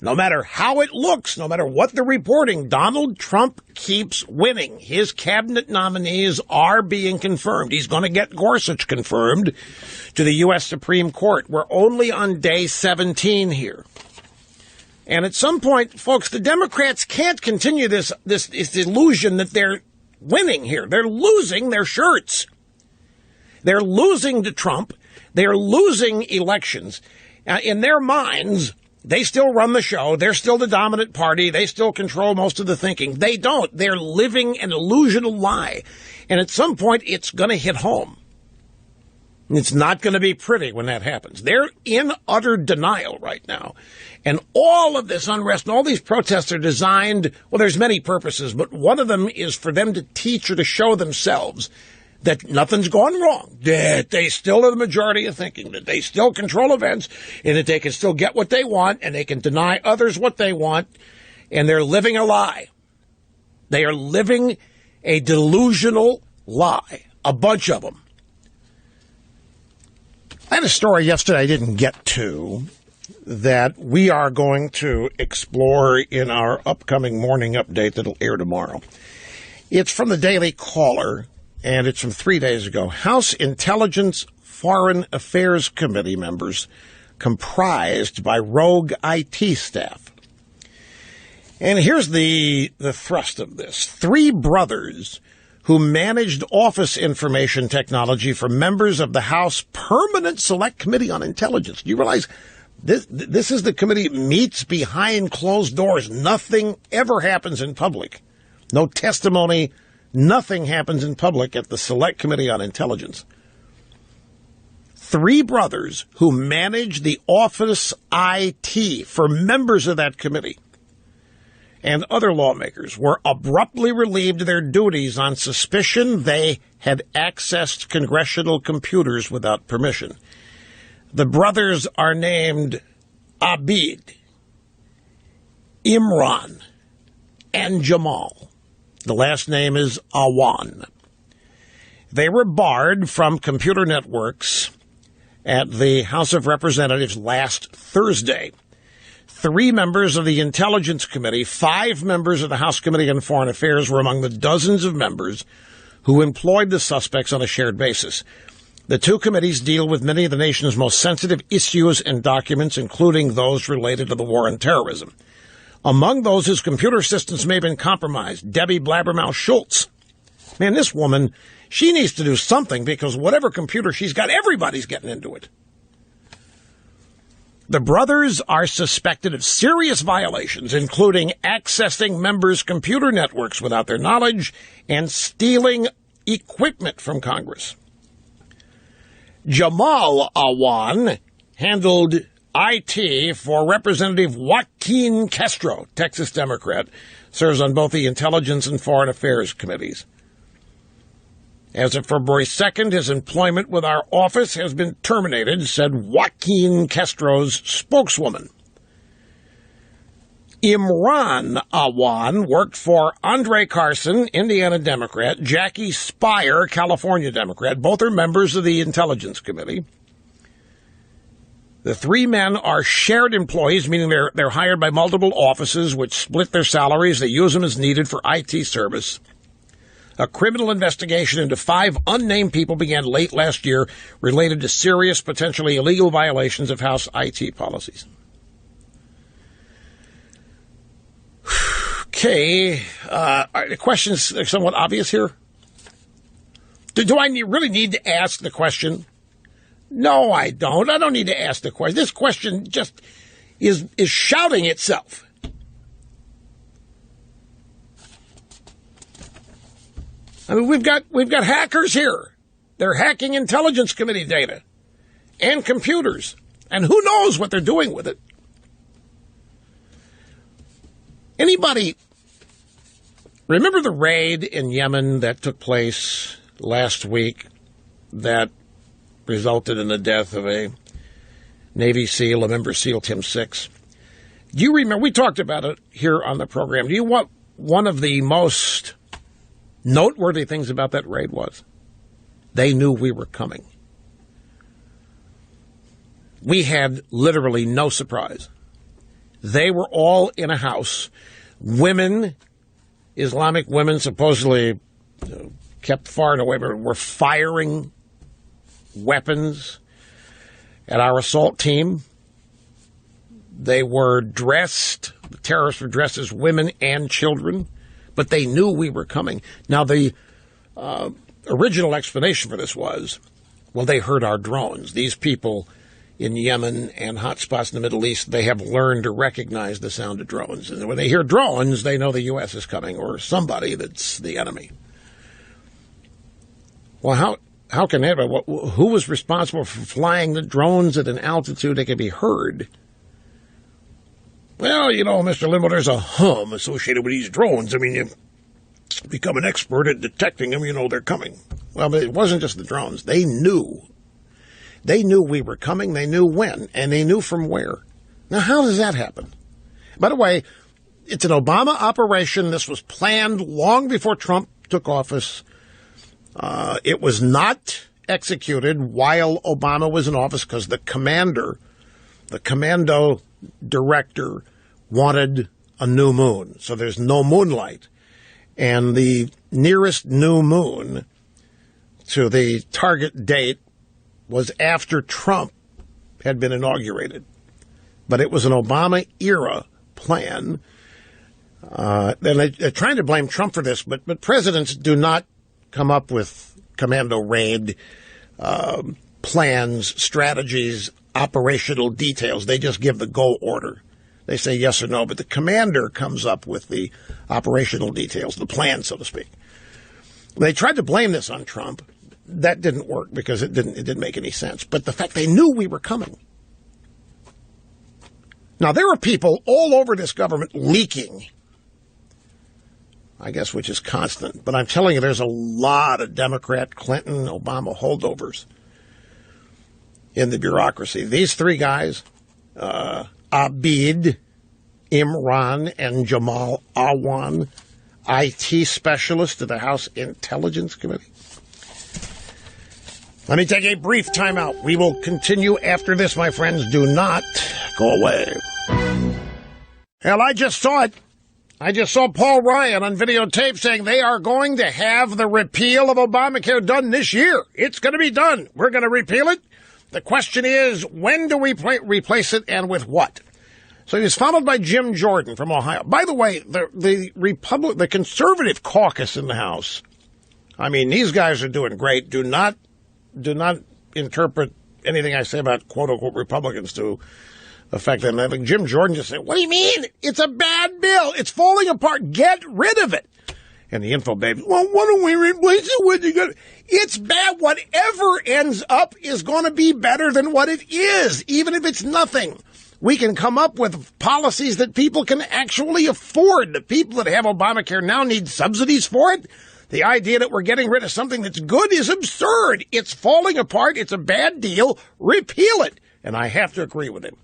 No matter how it looks, no matter what they're reporting, Donald Trump keeps winning. His cabinet nominees are being confirmed. He's going to get Gorsuch confirmed to the U.S. Supreme Court. We're only on day 17 here. And at some point, folks, the Democrats can't continue this illusion that they're winning here. They're losing their shirts. They're losing to Trump. They're losing elections. In their minds, they still run the show. They're still the dominant party. They still control most of the thinking. They don't. They're living an illusional lie. And at some point, it's going to hit home. It's not going to be pretty when that happens. They're in utter denial right now. And all of this unrest and all these protests are designed, well, there's many purposes, but one of them is for them to teach or to show themselves that nothing's gone wrong, that they still are the majority of thinking, that they still control events, and that they can still get what they want, and they can deny others what they want, and they're living a lie. They are living a delusional lie, a bunch of them. I had a story yesterday I didn't get to that we are going to explore in our upcoming morning update that'll air tomorrow. It's from the Daily Caller, and it's from 3 days ago. House Intelligence Foreign Affairs Committee members comprised by rogue IT staff. And here's the thrust of this. 3 brothers who managed office information technology for members of the House Permanent Select Committee on Intelligence. Do you realize this is the committee meets behind closed doors? Nothing ever happens in public. No testimony. Nothing happens in public at the Select Committee on Intelligence. 3 brothers who manage the office IT for members of that committee and other lawmakers were abruptly relieved of their duties on suspicion they had accessed congressional computers without permission. The brothers are named Abid, Imran, and Jamal. The last name is Awan. They were barred from computer networks at the House of Representatives last Thursday. 3 members of the Intelligence Committee, 5 members of the House Committee on Foreign Affairs were among the dozens of members who employed the suspects on a shared basis. The 2 committees deal with many of the nation's most sensitive issues and documents, including those related to the war on terrorism. Among those whose computer systems may have been compromised, Debbie Blabbermouth Schultz. Man, this woman, she needs to do something because whatever computer she's got, everybody's getting into it. The brothers are suspected of serious violations, including accessing members' computer networks without their knowledge and stealing equipment from Congress. Jamal Awan handled IT for Representative Joaquin Castro, Texas Democrat, serves on both the Intelligence and Foreign Affairs committees. As of February 2nd, his employment with our office has been terminated, said Joaquin Castro's spokeswoman. Imran Awan worked for Andre Carson, Indiana Democrat, Jackie Spire, California Democrat. Both are members of the Intelligence Committee. The 3 men are shared employees, meaning they're hired by multiple offices which split their salaries. They use them as needed for IT service. A criminal investigation into 5 unnamed people began late last year related to serious, potentially illegal violations of House IT policies. Okay, the questions are somewhat obvious here. Do I really need to ask the question? No, I don't. I don't need to ask the question. This question just is shouting itself. I mean, we've got hackers here. They're hacking Intelligence Committee data and computers, and who knows what they're doing with it. Anybody remember the raid in Yemen that took place last week that resulted in the death of a Navy SEAL, a member SEAL Team 6? Do you remember? We talked about it here on the program. Do you want one of the most noteworthy things about that raid was? They knew we were coming. We had literally no surprise. They were all in a house. Women, Islamic women, supposedly kept far and away, but were firing weapons at our assault team. They were dressed, the terrorists were dressed as women and children, but they knew we were coming. Now, the original explanation for this was, well, they heard our drones. These people in Yemen and hot spots in the Middle East, they have learned to recognize the sound of drones. And when they hear drones, they know the U.S. is coming or somebody that's the enemy. Well, how can that be? Who was responsible for flying the drones at an altitude that could be heard? Well, you know, Mr. Limbaugh, there's a hum associated with these drones. I mean, you become an expert at detecting them, you know they're coming. Well, but it wasn't just the drones. They knew. They knew we were coming. They knew when, and they knew from where. Now, how does that happen? By the way, it's an Obama operation. This was planned long before Trump took office. It was not executed while Obama was in office because the commando director wanted a new moon. So there's no moonlight. And the nearest new moon to the target date was after Trump had been inaugurated. But it was an Obama-era plan. And they're trying to blame Trump for this, but presidents do not come up with commando raid plans, strategies, operational details. They just give the go order. They say yes or no, but the commander comes up with the operational details, the plan, so to speak. They tried to blame this on Trump. That didn't work because it didn't make any sense. But the fact they knew we were coming. Now, there are people all over this government leaking, I guess, which is constant. But I'm telling you, there's a lot of Democrat, Clinton, Obama holdovers in the bureaucracy. These 3 guys, Abid, Imran and Jamal Awan, IT specialist to the House Intelligence Committee. Let me take a brief timeout. We will continue after this, my friends. Do not go away. Hell, I just saw it. I just saw Paul Ryan on videotape saying they are going to have the repeal of Obamacare done this year. It's going to be done. We're going to repeal it. The question is, when do we replace it and with what? So he was followed by Jim Jordan from Ohio. By the way, the conservative caucus in the House, I mean, these guys are doing great. Do not interpret anything I say about quote-unquote Republicans to affect them. I think Jim Jordan just said, what do you mean? It's a bad bill. It's falling apart. Get rid of it. And the info baby, well, why don't we replace it with you? It's bad. Whatever ends up is going to be better than what it is, even if it's nothing. We can come up with policies that people can actually afford. The people that have Obamacare now need subsidies for it. The idea that we're getting rid of something that's good is absurd. It's falling apart. It's a bad deal. Repeal it. And I have to agree with him.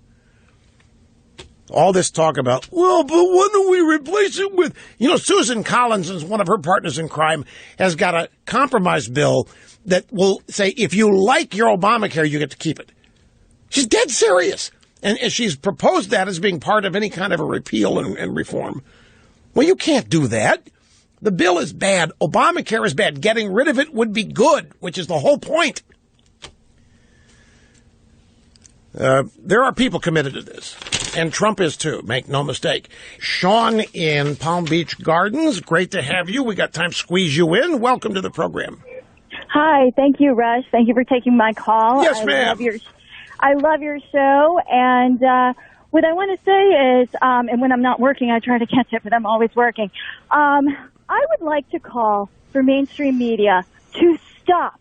All this talk about, well, but what do we replace it with? You know, Susan Collins, one of her partners in crime, has got a compromise bill that will say if you like your Obamacare, you get to keep it. She's dead serious. And she's proposed that as being part of any kind of a repeal and reform. Well, you can't do that. The bill is bad. Obamacare is bad. Getting rid of it would be good, which is the whole point. There are people committed to this, and Trump is too, make no mistake. Sean in Palm Beach Gardens, great to have you. We got time to squeeze you in. Welcome to the program. Hi, thank you, Rush. Thank you for taking my call. Yes, ma'am. I love your show, and what I want to say is, and when I'm not working, I try to catch it, but I'm always working. I would like to call for mainstream media to stop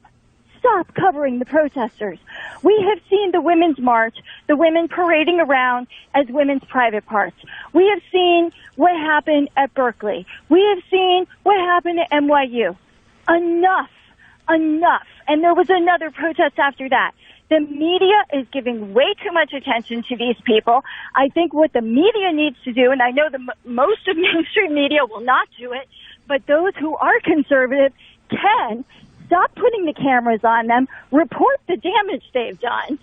covering the protesters. We have seen the Women's March, the women parading around as women's private parts. We have seen what happened at Berkeley. We have seen what happened at NYU. Enough. And there was another protest after that. The media is giving way too much attention to these people. I think what the media needs to do, and I know most of mainstream media will not do it, but those who are conservative can stop putting the cameras on them, report the damage they've done,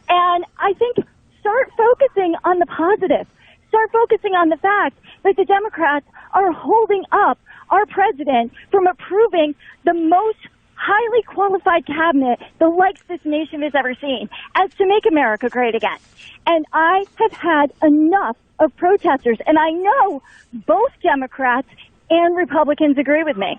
and I think start focusing on the positive. Start focusing on the fact that the Democrats are holding up our president from approving the most highly qualified cabinet the likes this nation has ever seen, as to make America great again. And I have had enough of protesters, and I know both Democrats and Republicans agree with me.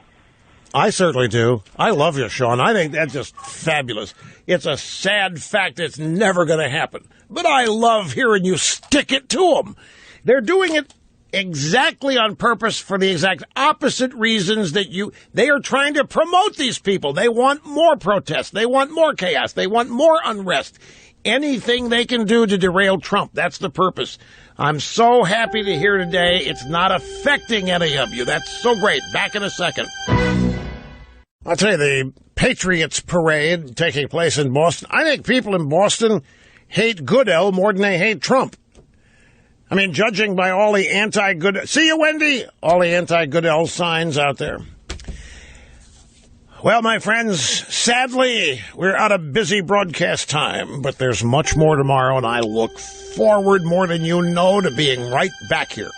I certainly do. I love you, Sean. I think that's just fabulous. It's a sad fact it's never going to happen. But I love hearing you stick it to them. They're doing it exactly on purpose for the exact opposite reasons that they are trying to promote these people. They want more protests. They want more chaos. They want more unrest. Anything they can do to derail Trump. That's the purpose. I'm so happy to hear today it's not affecting any of you. That's so great. Back in a second. I'll tell you, the Patriots parade taking place in Boston. I think people in Boston hate Goodell more than they hate Trump. I mean, judging by all the anti-Goodell... See you, Wendy! All the anti-Goodell signs out there. Well, my friends, sadly, we're out of busy broadcast time, but there's much more tomorrow, and I look forward more than you know to being right back here.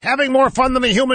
Having more fun than a human